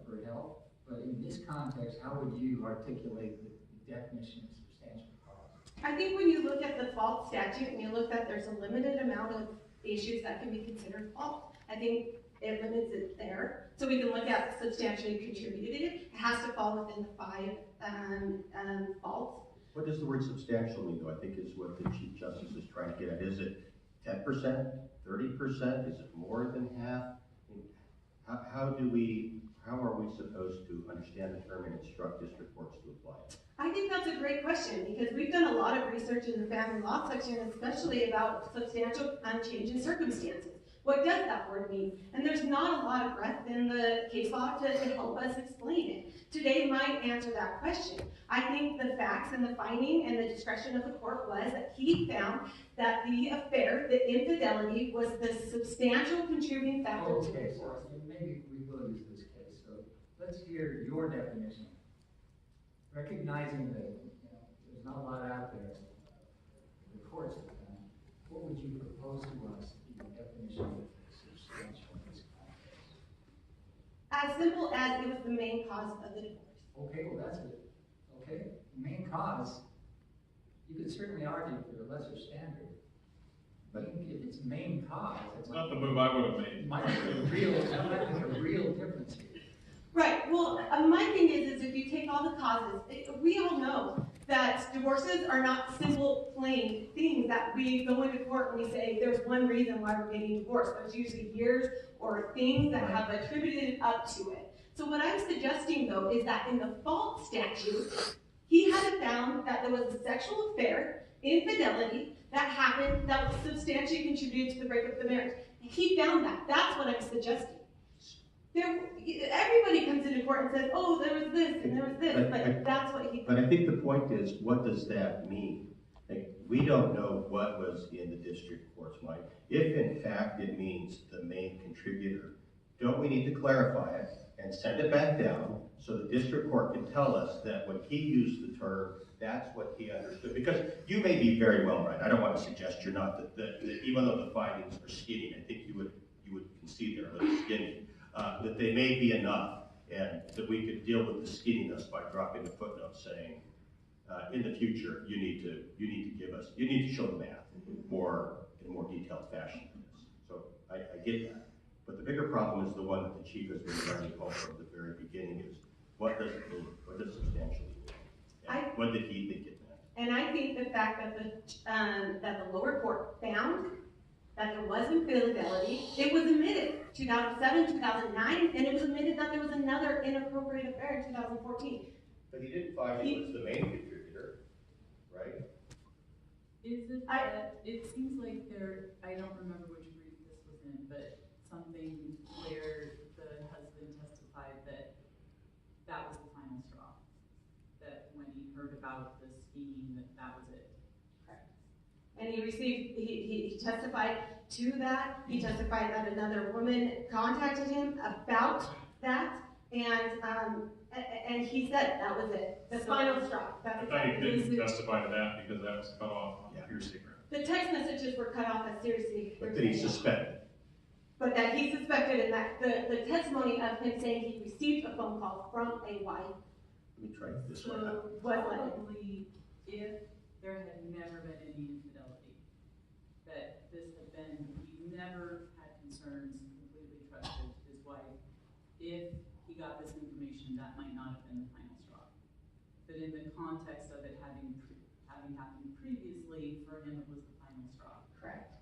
for help, but in this context, how would you articulate the definition of substantial cause? I think when you look at the fault statute and you look that there's a limited amount of issues that can be considered fault, I think it limits it there. So we can look at substantially contributed. It has to fall within the 5 faults. What does the word substantial mean, though? I think is what the Chief Justice is trying to get at. Is it 10%, 30%? Is it more than half? How are we supposed to understand the term and instruct district courts to apply it? I think that's a great question because we've done a lot of research in the family law section, especially about substantial change in circumstances. What does that word mean? And there's not a lot of breadth in the case law to help us explain it. Today might answer that question. I think the facts and the finding and the discretion of the court was that he found that the affair, the infidelity, was the substantial contributing factor to the Okay, so divorce. maybe we will use this case. So let's hear your definition. Recognizing that there's not a lot out there, the courts have done, what would you propose to us to be the definition of substantial in this context? As simple as it was the main cause of the divorce. Okay, well that's it. Okay, main cause, you could certainly argue for a lesser standard. But if it's main cause, It's not the move I would have made. might make a real difference here. Right, well, my thing is if you take all the causes, we all know that divorces are not simple, plain things that we go into court and we say there's one reason why we're getting divorced. There's usually years or things that have attributed up to it. So what I'm suggesting, though, is that in the fault statute, he had found that there was a sexual affair, infidelity, that happened that was substantially contributed to the breakup of the marriage. He found that. That's what I'm suggesting. Everybody comes into court and says, oh, there was this and there was this, but that's what he. But I think the point is, what does that mean? Like, we don't know what was in the district court's mind. If in fact it means the main contributor, don't we need to clarify it and send it back down so the district court can tell us that when he used the term, that's what he understood? Because you may be very well right. I don't want to suggest you're not, that even though the findings are skinny, I think you would concede they're a little skinny. That they may be enough, and that we could deal with the skinniness by dropping a footnote saying, in the future, you need to show the math in a more detailed fashion than this. So I get that. But the bigger problem is the one that the chief has been trying to call from the very beginning is, what does it mean? What does substantially mean? And what did he think it meant? And I think the fact that the lower court found that there was infidelity. It was admitted 2007, 2009, and it was admitted that there was another inappropriate affair in 2014. But he didn't find he was the main contributor, right? Is it that, it seems like there, I don't remember which brief this was in, but something where the husband testified that that was the final straw. That when he heard about the scheme, that was it. Correct. And he testified to that. He testified that another woman contacted him about that, and he said that was it, the final straw. I thought he didn't testify to that because that was cut off on hearsay ground. The text messages were cut off as seriously. But did he suspect it? But that he suspected, and that the testimony of him saying he received a phone call from a wife. Let me try this So one out. probably if there had never been any infidelity, that this had been, he never had concerns, completely trusted his wife. If he got this information, that might not have been the final straw. But in the context of it having happened previously, for him it was the final straw. Correct.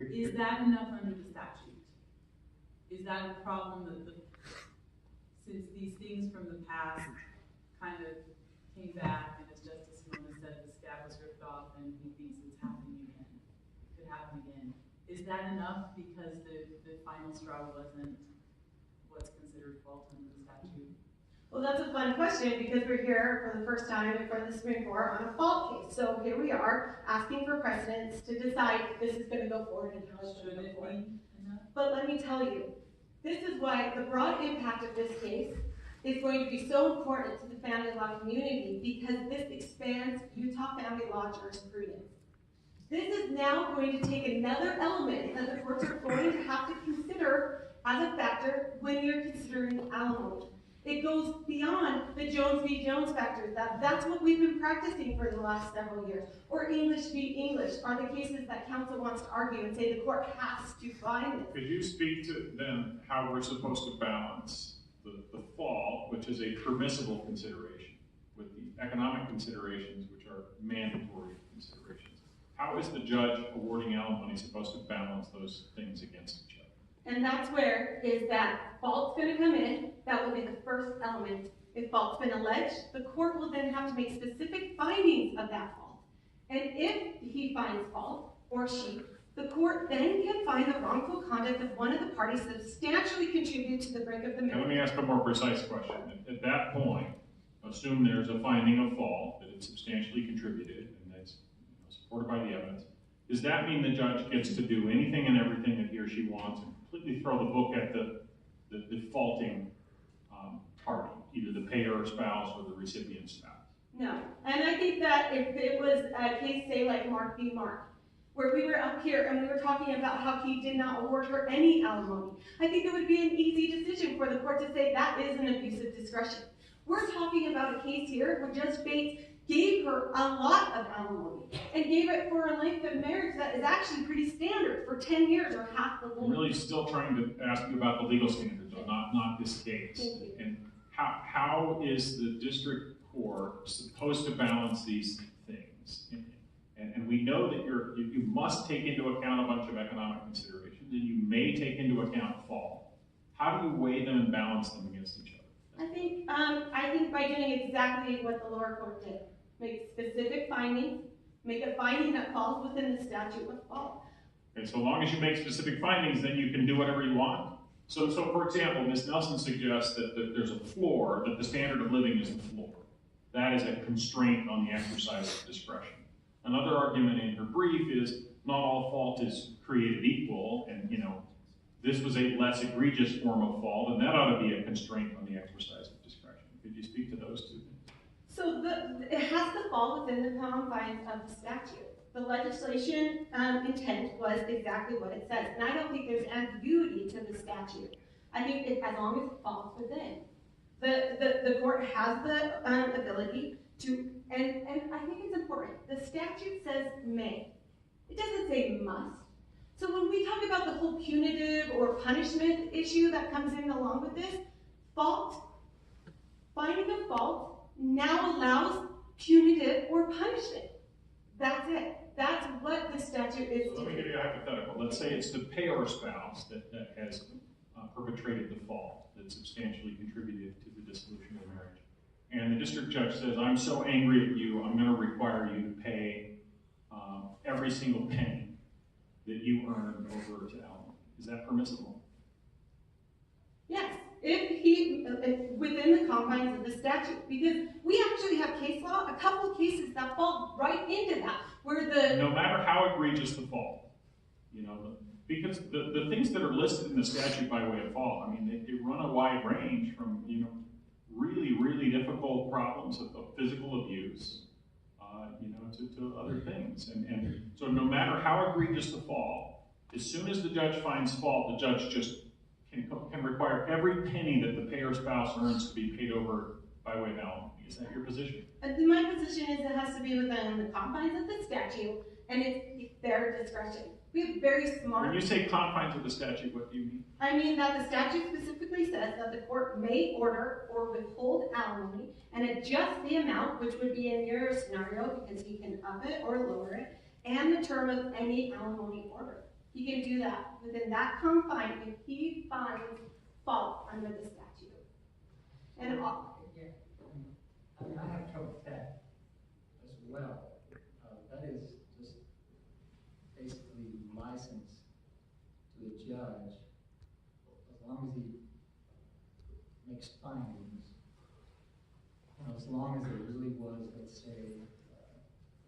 Is that enough under the statute? Is that a problem that since these things from the past kind of came back, and as Justice Simona said, the scab was ripped off and he thinks it's happening again, could happen again. Is that enough because the final straw wasn't what's considered fault under the statute? Well, that's a fun question because we're here for the first time in front of the Supreme Court on a fault case. So here we are asking for precedents to decide if this is going to go forward and how it's going to go forward. But let me tell you, this is why the broad impact of this case is going to be so important to the family law community, because this expands Utah family law jurisprudence. This is now going to take another element that the courts are going to have to consider as a factor when you're considering alimony. It goes beyond the Jones v. Jones factors. That's what we've been practicing for the last several years. Or English v. English are the cases that counsel wants to argue and say the court has to find it. Could you speak to then how we're supposed to balance the fault, which is a permissible consideration, with the economic considerations, which are mandatory considerations? How is the judge awarding alimony supposed to balance those things against each other? And that's where is that fault's going to come in. That will be the first element. If fault's been alleged, the court will then have to make specific findings of that fault. And if he finds fault, or she, the court then can find the wrongful conduct of one of the parties substantially contributed to the break of the Now, let marriage. me ask a more precise question. At that point, assume there's a finding of fault, that it substantially contributed, and that's supported by the evidence. Does that mean the judge gets to do anything and everything that he or she wants and completely throw the book at the faulting party, either the payer spouse or the recipient spouse? No. And I think that if it was a case, say, like Mark v. Mark, where we were up here and we were talking about how he did not award her any alimony, I think it would be an easy decision for the court to say that is an abuse of discretion. We're talking about a case here where Judge Bates gave her a lot of alimony and gave it for a length of marriage that is actually pretty standard for 10 years or half the I'm length. really still trying to ask you about the legal standards, though, not this case. Thank you. And how is the district court supposed to balance these things? And we know that you must take into account a bunch of economic considerations, and you may take into account fault. How do you weigh them and balance them against each other? I think by doing exactly what the lower court did. Make specific findings, make a finding that falls within the statute of fault. Okay, so long as you make specific findings, then you can do whatever you want. So for example, Ms. Nelson suggests that there's a floor, that the standard of living is the floor. That is a constraint on the exercise of discretion. Another argument in her brief is not all fault is created equal, and this was a less egregious form of fault, and that ought to be a constraint on the exercise of discretion. Could you speak to those two things? So it has to fall within the confines of the statute. The legislation intent was exactly what it says. And I don't think there's ambiguity to the statute. I think as long as it falls within. The court has the ability to, and I think it's important, the statute says may. It doesn't say must. So when we talk about the whole punitive or punishment issue that comes in along with this, finding a fault now allows punitive or punishment. That's it. That's what the statute is So let me give doing. you a hypothetical. Let's say it's the payor spouse that has perpetrated the fault, that substantially contributed to the dissolution of the marriage. And the district judge says, I'm so angry at you, I'm going to require you to pay every single penny that you earned over to alimony. Is that permissible? Yes, if within the confines of the statute, because we actually have case law, a couple of cases that fall right into that, where the No matter how egregious the fault, because the things that are listed in the statute by way of fault, I mean, they run a wide range from, really, really difficult problems of physical abuse, to other things. And so no matter how egregious the fault, as soon as the judge finds fault, the judge just can require every penny that the payor spouse earns to be paid over by way of alimony. Is that your position? my position is it has to be within the confines of the statute, and it's their discretion. We have very smart. When you say confines of the statute, what do you mean? I mean that the statute specifically says that the court may order or withhold alimony and adjust the amount, which would be in your scenario because he can up it or lower it, and the term of any alimony order. He can do that within that confine if he finds fault under the statute. And I mean, I have trouble with that as well. That is just basically license to the judge, as long as he makes findings, as long as there really was, let's say,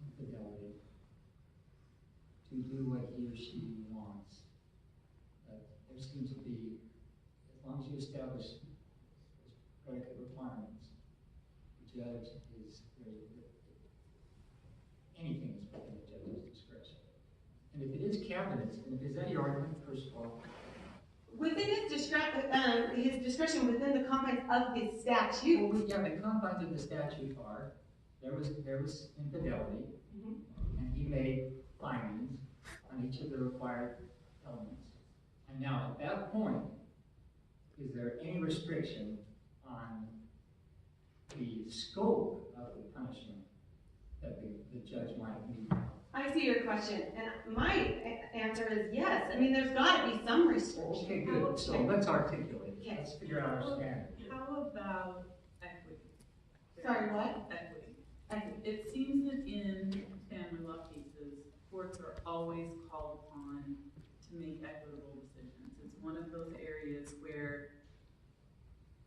infidelity, to do what he or she wants. There seems to be, as long as you establish predicate requirements, the judge is, anything is within the judge's discretion. And if it is cabinets, and is that your argument, first of all? within his discretion within the confines of the statute. Well, yeah, the confines of the statute are, there was infidelity, and he made findings on each of the required elements. And now, at that point, is there any restriction on the scope of the punishment that the judge might need? I see your question, and my answer is yes. I mean, there's got to be some restriction. Okay, good. So let's articulate. Okay. Let's figure out our standard. How about equity? Sorry, what? Equity. It seems that in family law cases, courts are always called upon to make equitable decisions. It's one of those areas where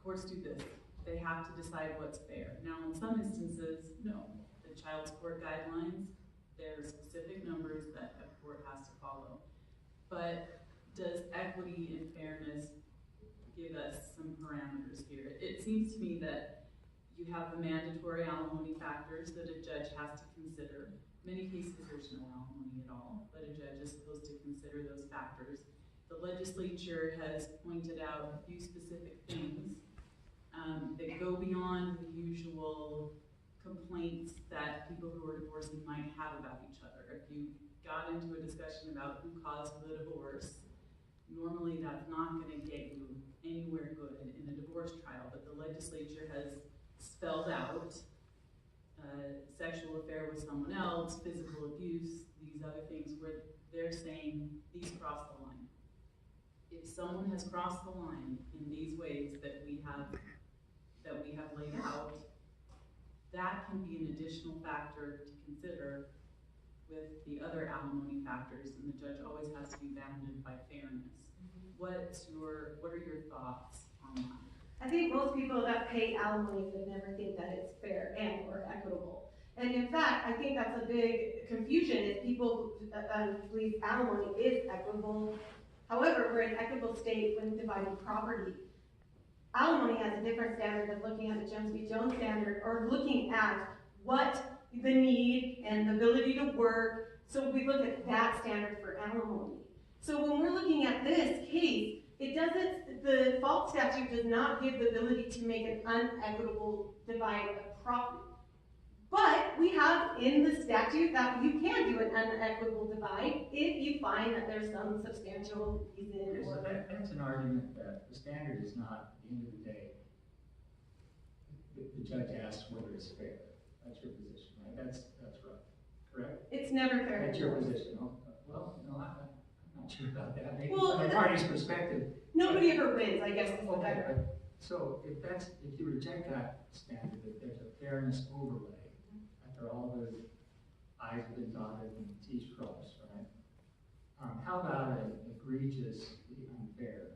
courts do this. They have to decide what's fair. Now, in some instances, no. The child support guidelines, there are specific numbers that a court has to follow. But does equity and fairness give us some parameters here? It seems to me that you have the mandatory alimony factors that a judge has to consider. In many cases, there's no alimony at all, but a judge is supposed to consider those factors. The legislature has pointed out a few specific things that go beyond the usual complaints that people who are divorcing might have about each other. If you got into a discussion about who caused the divorce, normally that's not going to get you anywhere good in a divorce trial, but the legislature has spelled out sexual affair with someone else, physical abuse, these other things where they're saying these cross the line. If someone has crossed the line in these ways that we have laid out, that can be an additional factor to consider with the other alimony factors, and the judge always has to be bounded by fairness. What are your thoughts on that? I think most people that pay alimony would never think that it's fair and or equitable. And in fact, I think that's a big confusion is people believe alimony is equitable. However, we're in an equitable state when dividing property. Alimony has a different standard than looking at the Jones v. Jones standard or looking at what the need and the ability to work. So we look at that standard for alimony. So when we're looking at this case, the fault statute does not give the ability to make an unequitable divide of property. But we have in the statute that you can do an unequitable divide if you find that there's some substantial reason. So that's an argument that the standard is not, at the end of the day, the judge asks whether it's fair. That's your position, right? That's right. correct? It's never fair. That's your position. Oh, well, no, I'm not sure about that. Maybe Well, from the party's perspective. Nobody ever wins, I guess, is the Okay, better. but, so if you reject that standard, that there's a fairness overlay, after all the I's have been dotted and T's crossed, right? How about an egregiously unfair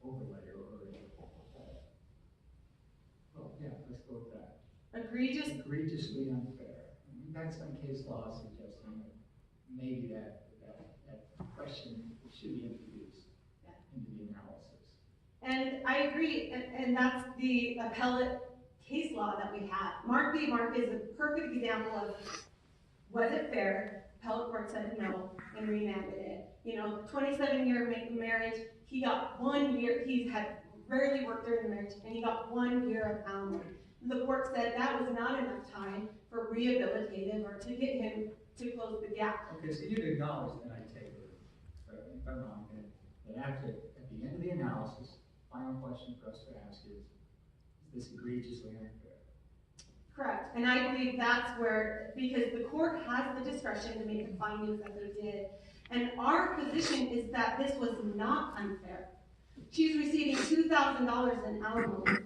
overlay well, yeah, let's go with that. Egregiously unfair. We've had some case law suggesting that maybe that question should be introduced into the analysis. And I agree, and that's the appellate case law that we have. Mark v. Mark is a perfect example of, was it fair? Appellate court said no and remanded it. 27-year marriage, he got 1 year, he had rarely worked during the marriage, and he got 1 year of alimony. The court said that was not enough time for rehabilitative or to get him to close the gap. Okay, so you'd acknowledge that I take it, correct me if I'm wrong, that after, at the end of the analysis, final question for us to ask is this egregiously unfair? Correct, and I believe that's where, because the court has the discretion to make the findings that they did, and our position is that this was not unfair. She's receiving $2,000 in alimony.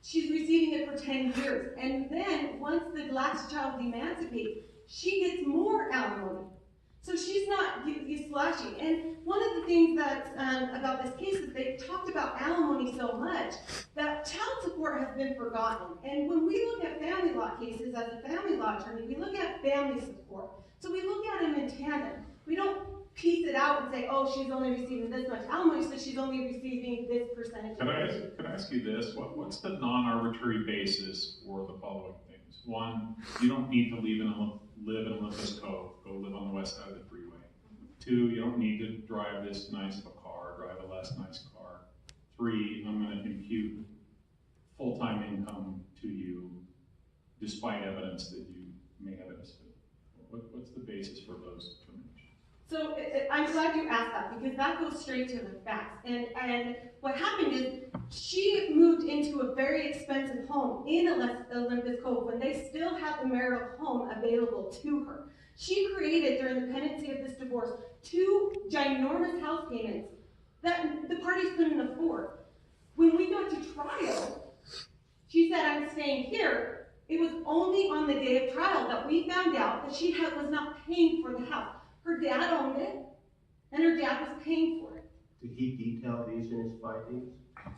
She's receiving it for 10 years, and then once the last child emancipates, she gets more alimony. So she's not slashing. And one of the things that's about this case is they talked about alimony so much that child support has been forgotten. And when we look at family law cases, as a family law attorney, we look at family support. So we look at them in tandem. We don't piece it out and say, oh, she's only receiving this much alimony, so she's only receiving this percentage. Can I ask you this? What's the non-arbitrary basis for the following things? One, you don't need to live in Olympus Cove. Go live on the west side of the freeway. Two, you don't need to drive this nice of a car, drive a less nice car. Three, I'm going to impute full-time income to you despite evidence that you may have a dispute. What's the basis for those determinations? So I'm glad you asked that, because that goes straight to the facts. And what happened is she moved into a very expensive home in Olympus Cove when they still had the marital home available to her. She created, during the pendency of this divorce, 2 ginormous house payments that the parties couldn't afford. When we got to trial, she said, I'm staying here. It was only on the day of trial that we found out that she was not paying for the house. Her dad owned it, and her dad was paying for it. Did he detail these in his findings?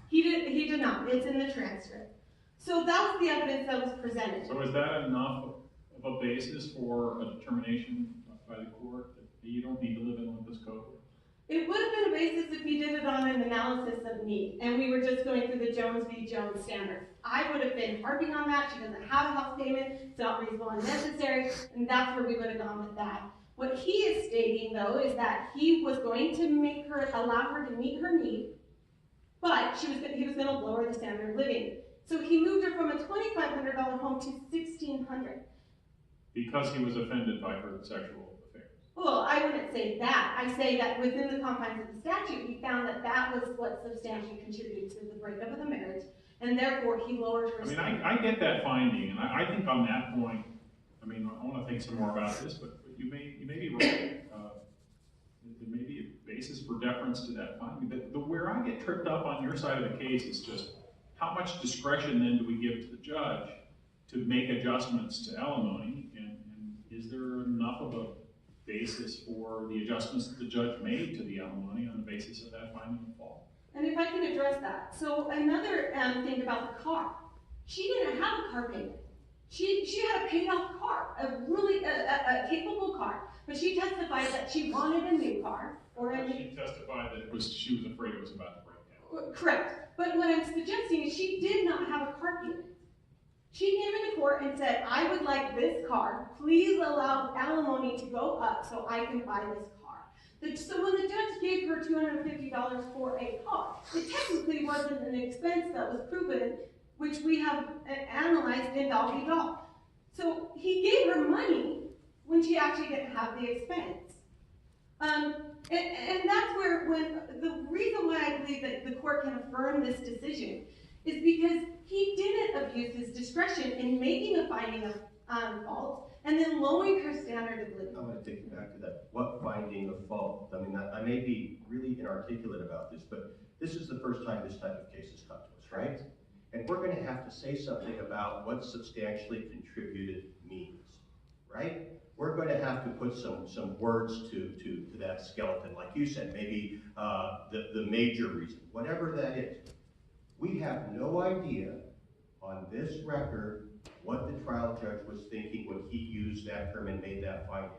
He did not. It's in the transcript. So that was the evidence that was presented. So is that enough of a basis for a determination by the court that you don't need to live in Olympus Cove? It would have been a basis if we did it on an analysis of need, and we were just going through the Jones v. Jones standard. I would have been harping on that. She doesn't have a house payment. It's not reasonable and necessary, and that's where we would have gone with that. What he is stating, though, is that he was going to allow her to meet her need, but he was going to lower the standard of living. So he moved her from a $2,500 home to $1,600. Because he was offended by her sexual affairs. Well, I wouldn't say that. I say that within the confines of the statute, he found that that was what substantially contributed to the breakup of the marriage, and therefore he lowered her standard. I get that finding, and I think on that point, I want to think some more about this, but you may be right. There may be a basis for deference to that finding. Where I get tripped up on your side of the case is just how much discretion then do we give to the judge to make adjustments to alimony, and is there enough of a basis for the adjustments that the judge made to the alimony on the basis of that finding of fault? And if I can address that. So another thing about the car. She didn't have a car payment. She had a paid off car, a capable car, but she testified that she wanted a new car. She testified that she was afraid it was about to break down. Correct. But what I'm suggesting is she did not have a car payment. She came into court and said, I would like this car. Please allow alimony to go up so I can buy this car. So when the judge gave her $250 for a car, it technically wasn't an expense that was proven, which we have analyzed in dog-eat-dog. So he gave her money when she actually didn't have the expense. And that's where, the reason why I believe that the court can affirm this decision is because he didn't abuse his discretion in making a finding of fault, and then lowering her standard of living. I want to take you back to that. What finding of fault? I mean, I may be really inarticulate about this, but this is the first time this type of case has come to us, right? And we're going to have to say something about what substantially contributed means, right? We're going to have to put some words to that skeleton, like you said, maybe the major reason, whatever that is. We have no idea on this record what the trial judge was thinking when he used that term and made that finding.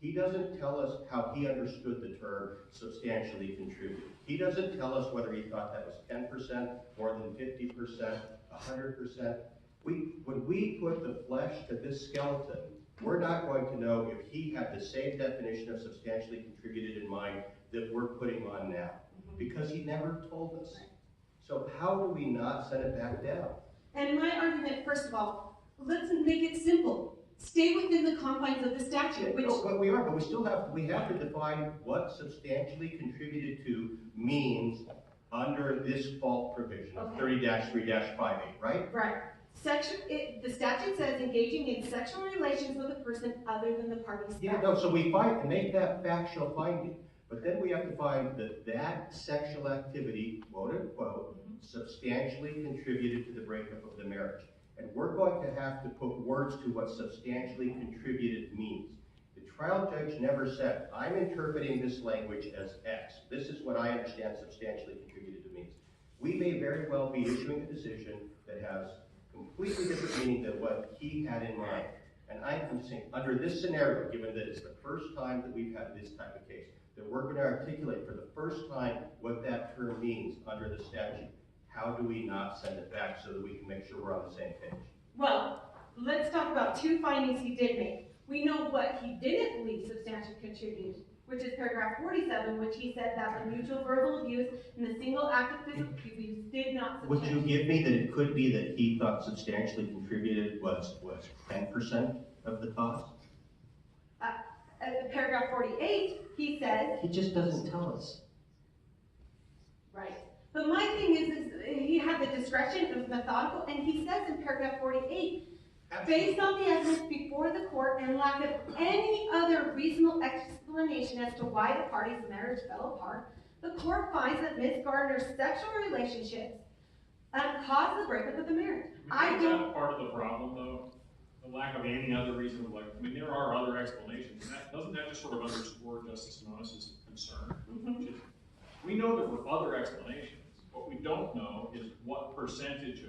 He doesn't tell us how he understood the term substantially contributed. He doesn't tell us whether he thought that was 10%, more than 50%, 100%. When we put the flesh to this skeleton, we're not going to know if he had the same definition of substantially contributed in mind that we're putting on now, because he never told us. So how do we not send it back down? And my argument, first of all, let's make it simple. Stay within the confines of the statute. Which, No, but we are, but we have to define what substantially contributed to means under this fault provision of 30-3-58, right? right. The statute says engaging in sexual relations with a person other than the party's spouse. Yeah, no, so we make that factual finding, but then we have to find that sexual activity, quote unquote, substantially contributed to the breakup of the marriage. And we're going to have to put words to what substantially contributed means. The trial judge never said, I'm interpreting this language as X. This is what I understand substantially contributed to means. We may very well be issuing a decision that has completely different meaning than what he had in mind. And I'm saying, under this scenario, given that it's the first time that we've had this type of case, that we're going to articulate for the first time what that term means under the statute. How do we not send it back so that we can make sure we're on the same page? Well, let's talk about two findings he did make. We know what he didn't believe substantially contributed, which is paragraph 47, which he said that the mutual verbal abuse and the single act of physical abuse did not Would you substantially. give me that it could be that he thought substantially contributed was 10% of the cost? Paragraph 48, he says. He just doesn't tell us. Right. But my thing is he had the discretion, it was methodical, and he says in paragraph 48, based on the evidence before the court and lack of any other reasonable explanation as to why the parties' marriage fell apart, the court finds that Ms. Gardner's sexual relationships caused the breakup of the marriage. Is that part of the problem, though? The lack of any other reason, there are other explanations. Doesn't that just sort of underscore Justice Monis's concern? We know there were other explanations. What we don't know is what percentage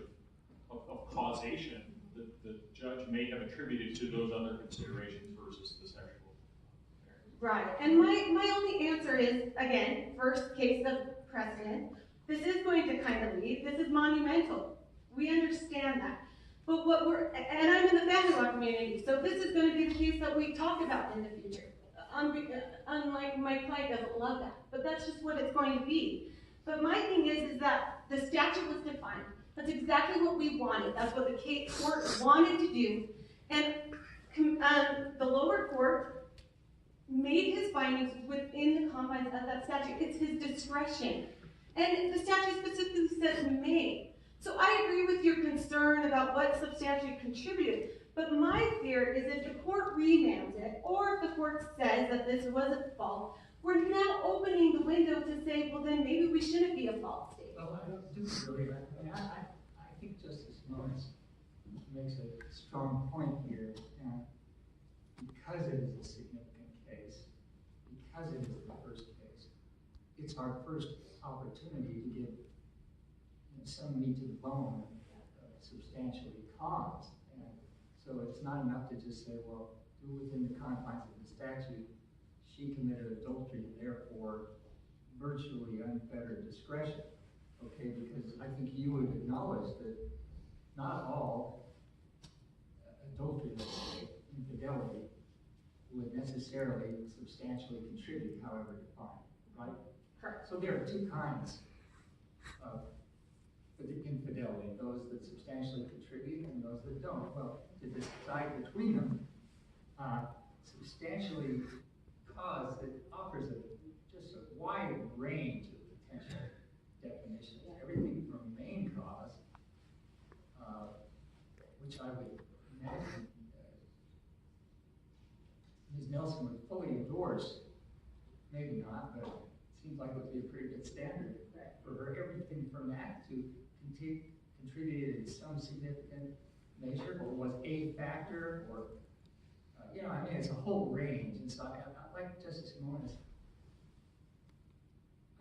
of causation the judge may have attributed to those other considerations versus the sexual marriage. Right. And my only answer is, again, first case of precedent. This is going to kind of lead. This is monumental. We understand that. But and I'm in the family law community, so this is going to be the case that we talk about in the future. Unlike my client doesn't love that, but that's just what it's going to be. But my thing is that the statute was defined. That's exactly what we wanted. That's what the court wanted to do. And the lower court made his findings within the confines of that statute. It's his discretion. And the statute specifically says may. So I agree with your concern about what substantially contributed. But my fear is if the court remands it, or if the court says that this was a fault, we're now opening the window to say, well, then maybe we shouldn't be a fault state. Well, I don't do really. I think Justice Mons makes a strong point here. Because it is a significant case, because it is the first case, it's our first opportunity to give some meat to the bone, substantially caused. And so it's not enough to just say, well, do within the confines of the statute, she committed adultery, therefore virtually unfettered discretion. Okay, because I think you would acknowledge that not all adultery, infidelity, would necessarily substantially contribute, however defined, right? Correct. So there are two kinds of infidelity, those that substantially contribute and those that don't. Well, to decide between them, substantially cause, it offers just a wide range of potential definitions. Everything from main cause, which I would imagine from that to contributed in some significant measure, or was a factor, or, you know, I mean, it's a whole range. And so I like Justice Simonis,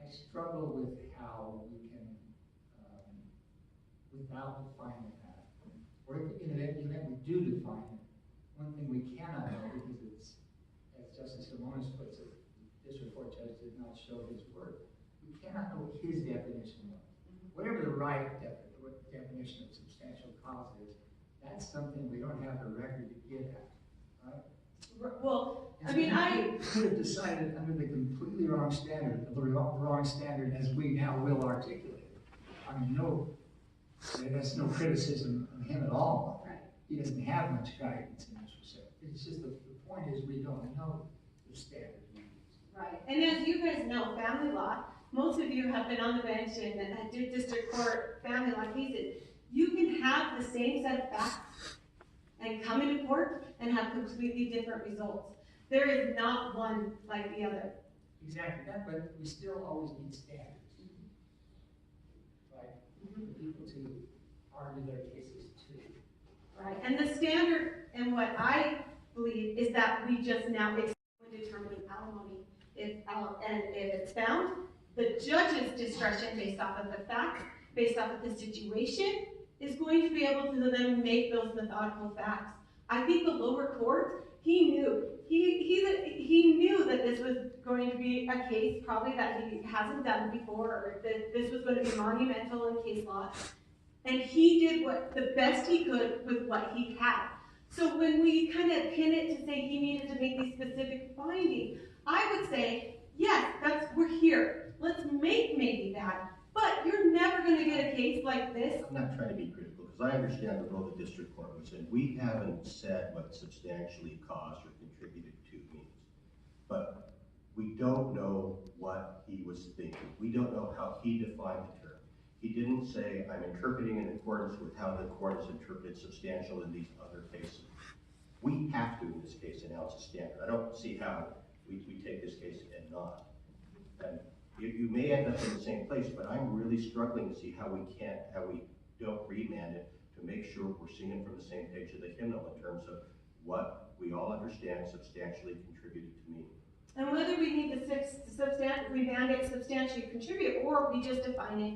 I struggle with how we can, without defining that, or if, in the event we do define it, one thing we cannot know, because it's, as Justice Simonis puts it, the district court judge did not show his work. We cannot know what his definition was. Whatever the right definition of substantial cause is, that's something we don't have the record to get at, right? Well, And I so mean, we could have decided under the completely wrong standard, the wrong standard as we now will articulate. I mean, that's no criticism of him at all. Right. He doesn't have much guidance in this respect. It's just the point is we don't know the standard we use. right. And as you guys know, family law, most of you have been on the bench and did district court family law cases. You can have the same set of facts and come into court and have completely different results. There is not one like the other. Exactly that, but we still always need standards. Right? For people to argue their cases too. Right. And the standard, and what I believe, is that we just now when determining alimony. And if it's found, the judge's discretion based off of the facts, based off of the situation, is going to be able to then make those methodical facts. I think the lower court, he knew. He knew that this was going to be a case probably that he hasn't done before, or that this was going to be monumental in case law. And he did the best he could with what he had. So when we kind of pin it to say he needed to make these specific findings, I would say, yes, we're here. Let's make maybe that. But you're never going to get a case like this. I'm not trying to be critical, because I understand the role the district court was in. We haven't said what substantially caused or contributed to means. But we don't know what he was thinking. We don't know how he defined the term. He didn't say, I'm interpreting in accordance with how the court has interpreted substantial in these other cases. We have to, in this case, announce a standard. I don't see how we take this case and not. And you may end up in the same place, but I'm really struggling to see how we don't remand it to make sure we're singing from the same page of the hymnal in terms of what we all understand substantially contributed to mean. And whether we need to remand it substantially contribute, or we just define it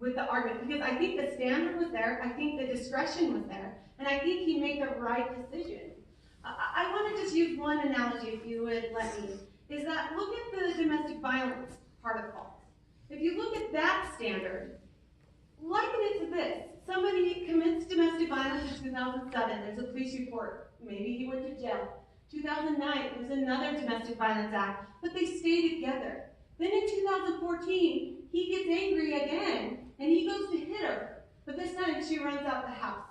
with the argument. Because I think the standard was there, I think the discretion was there, and I think he made the right decision. I want to just use one analogy, if you would let me, is that look at the domestic violence part of fault. If you look at that standard, liken it to this. Somebody commits domestic violence in 2007, there's a police report, maybe he went to jail. 2009, there's another domestic violence act, but they stay together. Then in 2014, he gets angry again, and he goes to hit her, but this time she runs out the house,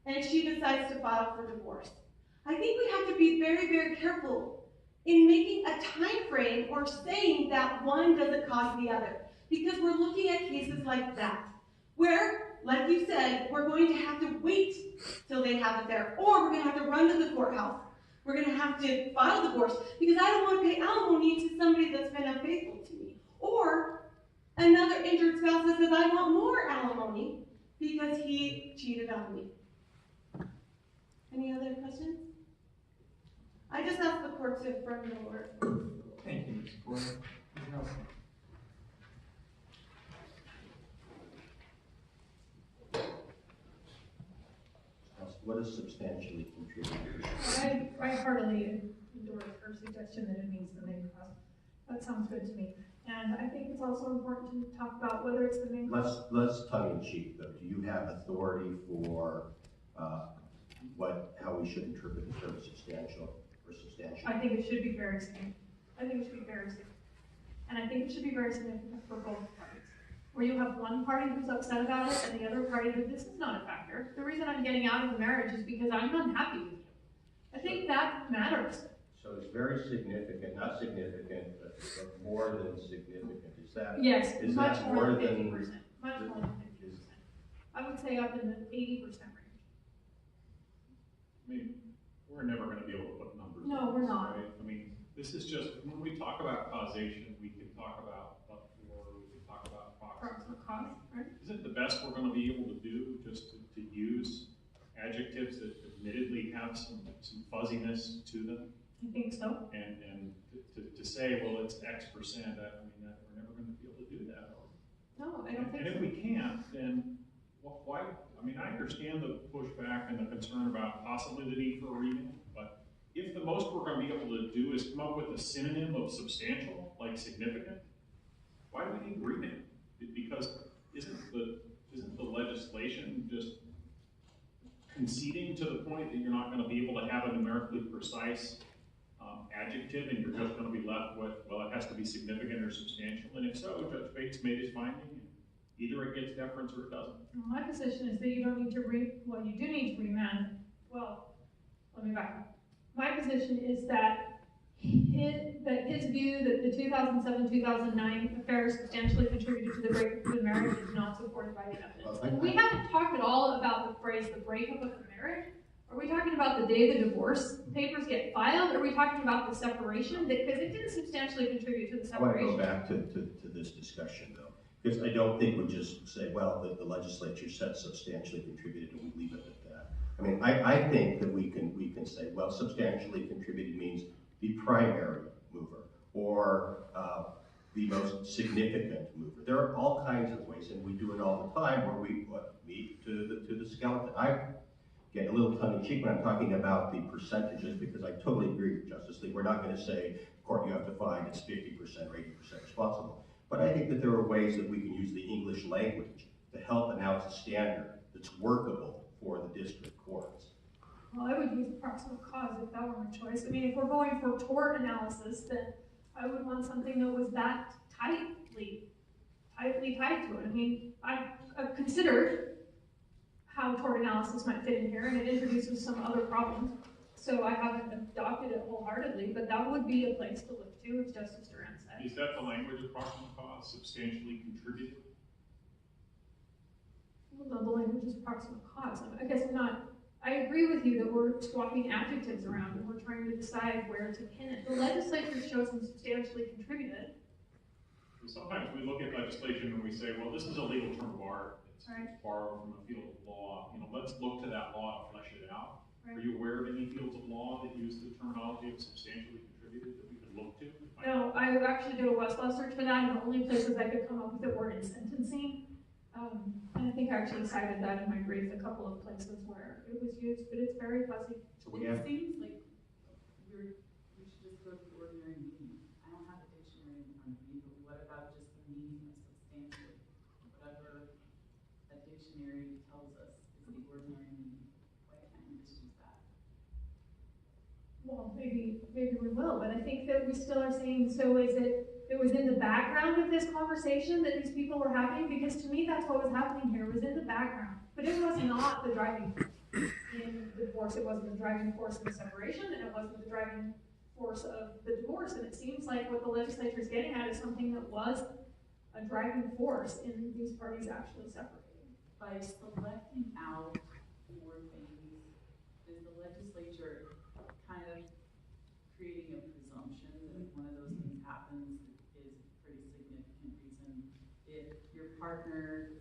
and she decides to file for divorce. I think we have to be very, very careful in making a time frame or saying that one doesn't cause the other, because we're looking at cases like that, where, like you said, we're going to have to wait till they have it there, or we're going to have to run to the courthouse. We're going to have to file divorce because I don't want to pay alimony to somebody that's been unfaithful to me. Or another injured spouse that says, I want more alimony because he cheated on me. Any other questions? I just asked the court to affirm the order. Thank you, Ms. Porter. Ms. Nelson. What is substantially contributed? I heartily endorse her suggestion that it means the main cause. That sounds good to me. And I think it's also important to talk about whether it's the main cause. Let's tongue in cheek though. Do you have authority for how we should interpret the term substantial or substantial? I think it should be very significant. I think it should be very significant. And I think it should be very significant for both parties. Where you have one party who's upset about it and the other party that this is not a factor. The reason I'm getting out of the marriage is because I'm unhappy with you. I think that matters. So it's very significant, not significant, but more than significant. Is that? Yes, is much that more than than 50%. Much more than 50%. I would say up in the 80% range. I mean, we're never going to be able to put numbers. No, on we're this, not. Right? I mean, this is just, when we talk about causation, we can talk about but-for, we can talk about proximate the best we're gonna be able to do, just to use adjectives that admittedly have some fuzziness to them? I think so. And to say, well, it's X%, I mean, that we're never gonna be able to do that. No, I don't think And if so. we can't, then why, I mean, I understand the pushback and the concern about possibly the need for a remand, but if the most we're gonna be able to do is come up with a synonym of substantial, like significant, why do we need remand? Because isn't the legislation just conceding to the point that you're not gonna be able to have a numerically precise adjective, and you're just gonna be left with, well, it has to be significant or substantial, and if so, Judge Bates made his finding, and either it gets deference or it doesn't. Well, my position is that you don't need to well, you do need to remand. Well, let me back up. My position is that his view that the 2007-2009 affair substantially contributed to the breakup of the marriage is not supported by the evidence. And we haven't talked at all about the phrase the breakup of the marriage. Are we talking about the day the divorce papers get filed? Are we talking about the separation? Because it didn't substantially contribute to the I want to separation. go back to this discussion though, because I don't think we just say, well, the legislature said substantially contributed and we leave it at that. I mean, I think that we can say, well, substantially contributed means the primary mover or the most significant mover. There are all kinds of ways, and we do it all the time where we meet to the skeleton. I get a little tongue-in-cheek when I'm talking about the percentages, because I totally agree with Justice Lee. We're not going to say, court, you have to find it's 50% or 80% responsible. But I think that there are ways that we can use the English language to help announce a standard that's workable for the district courts. Well, I would use approximate cause if that were my choice. I mean, if we're going for tort analysis, then I would want something that was that tightly tied to it. I mean, I've considered how tort analysis might fit in here, and it introduces some other problems. So I haven't adopted it wholeheartedly, but that would be a place to look to, as Justice Durant said. Is that the language approximate cause, substantially contributed? Well, the language is approximate cause. I guess I agree with you that we're swapping adjectives around and we're trying to decide where to pin it. The legislature shows them substantially contributed. Sometimes we look at legislation and we say, well, this is a legal term of art. It's Right. borrowed from a field of law. You know, let's look to that law to flesh it out. Right. Are you aware of any fields of law that use the terminology of substantially contributed that we could look to? No, I actually did a Westlaw search for that, and the only places I could come up with it were in sentencing. And I think I actually cited that in my brief, a couple of places where it was used, but it's very fuzzy. So we have, It seems like we should just go to the ordinary meaning. I don't have a dictionary in front of me, but what about just the meaning of substantially? Whatever a dictionary tells us is the ordinary meaning. Why can't we just use that? Well, maybe we will, but I think that we still are saying, so is it was in the background of this conversation that these people were having? Because to me, that's what was happening here, it was in the background. But it was not the driving force in the divorce, it wasn't the driving force in the separation, and it wasn't the driving force of the divorce. And it seems like what the legislature is getting at is something that was a driving force in these parties actually separating. By selecting out 4 things, is the legislature kind of creating a presumption that if one of those things happens, it is a pretty significant reason? If your partner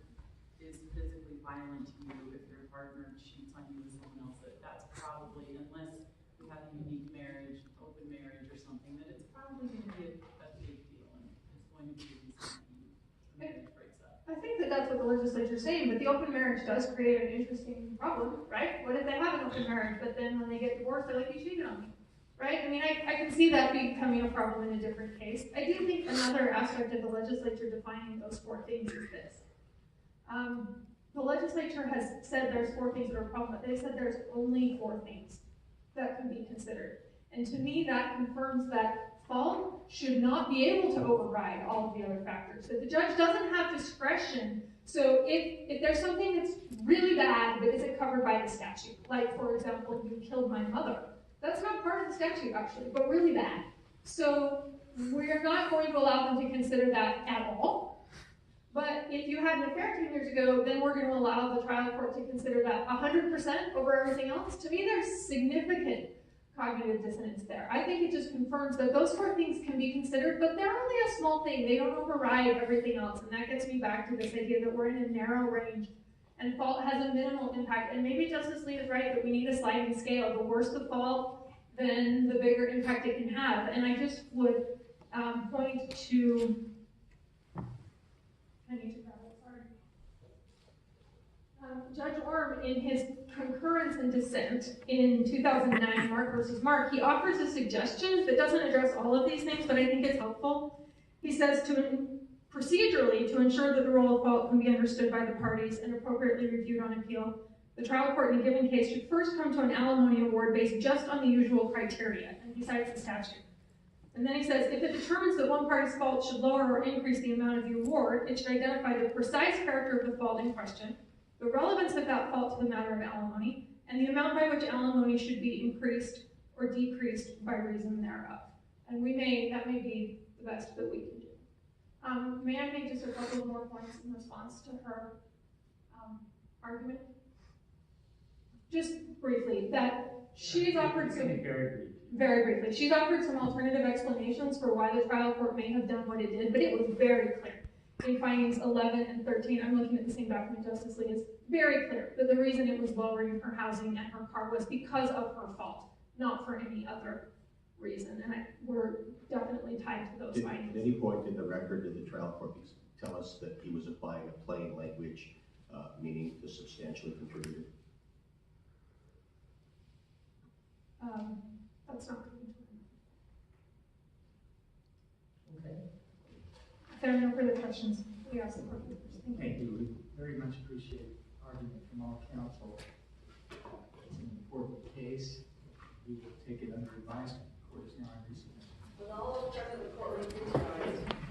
is physically violent to you, if your partner cheats on you with someone else, that's probably, unless you have a unique marriage, open marriage or something, that it's probably going to be a big deal, and it's going to be a reason that the marriage breaks up. I think that that's what the legislature is saying, but the open marriage does create an interesting problem, right? What if they have an open marriage, but then when they get divorced, they're like, you cheated on me, right? I mean, I can see that becoming a problem in a different case. I do think another aspect of the legislature defining those 4 things is this. The legislature has said there's 4 things that are a problem, but they said there's only 4 things that can be considered. And to me, that confirms that fault should not be able to override all of the other factors. That the judge doesn't have discretion. So if there's something that's really bad, but isn't covered by the statute, like, for example, you killed my mother, that's not part of the statute, actually, but really bad. So we're not going to allow them to consider that at all. But if you had an affair 10 years ago, then we're going to allow the trial court to consider that 100% over everything else. To me, there's significant cognitive dissonance there. I think it just confirms that those four things can be considered, but they're only a small thing. They don't override everything else. And that gets me back to this idea that we're in a narrow range and fault has a minimal impact. And maybe Justice Lee is right that we need a sliding scale. The worse the fault, then the bigger impact it can have. And I just would point to, I need to grab it, sorry. Judge Orm, in his concurrence and dissent in 2009, Mark versus Mark, he offers a suggestion that doesn't address all of these things, but I think it's helpful. He says procedurally, to ensure that the role of fault can be understood by the parties and appropriately reviewed on appeal, the trial court in a given case should first come to an alimony award based just on the usual criteria, and he cites the statute. And then he says, if it determines that one party's fault should lower or increase the amount of the award, it should identify the precise character of the fault in question, the relevance of that fault to the matter of alimony, and the amount by which alimony should be increased or decreased by reason thereof. And that may be the best that we can do. May I make just a couple of more points in response to her argument? Just briefly, that she's offered some, very briefly, she's offered some alternative explanations for why the trial court may have done what it did, but it was very clear. In findings 11 and 13, I'm looking at the same document Justice Lee, is very clear that the reason it was lowering her housing and her car was because of her fault, not for any other reason. And we're definitely tied to those findings. At any point in the record did the trial court tell us that he was applying a plain language, meaning to substantially contributed? That's not clear. Okay. If there are no further questions, we ask the court. Thank you. We very much appreciate argument from all counsel. It's an important case. We will take it under advisement. The court is now in recess. With all of the court,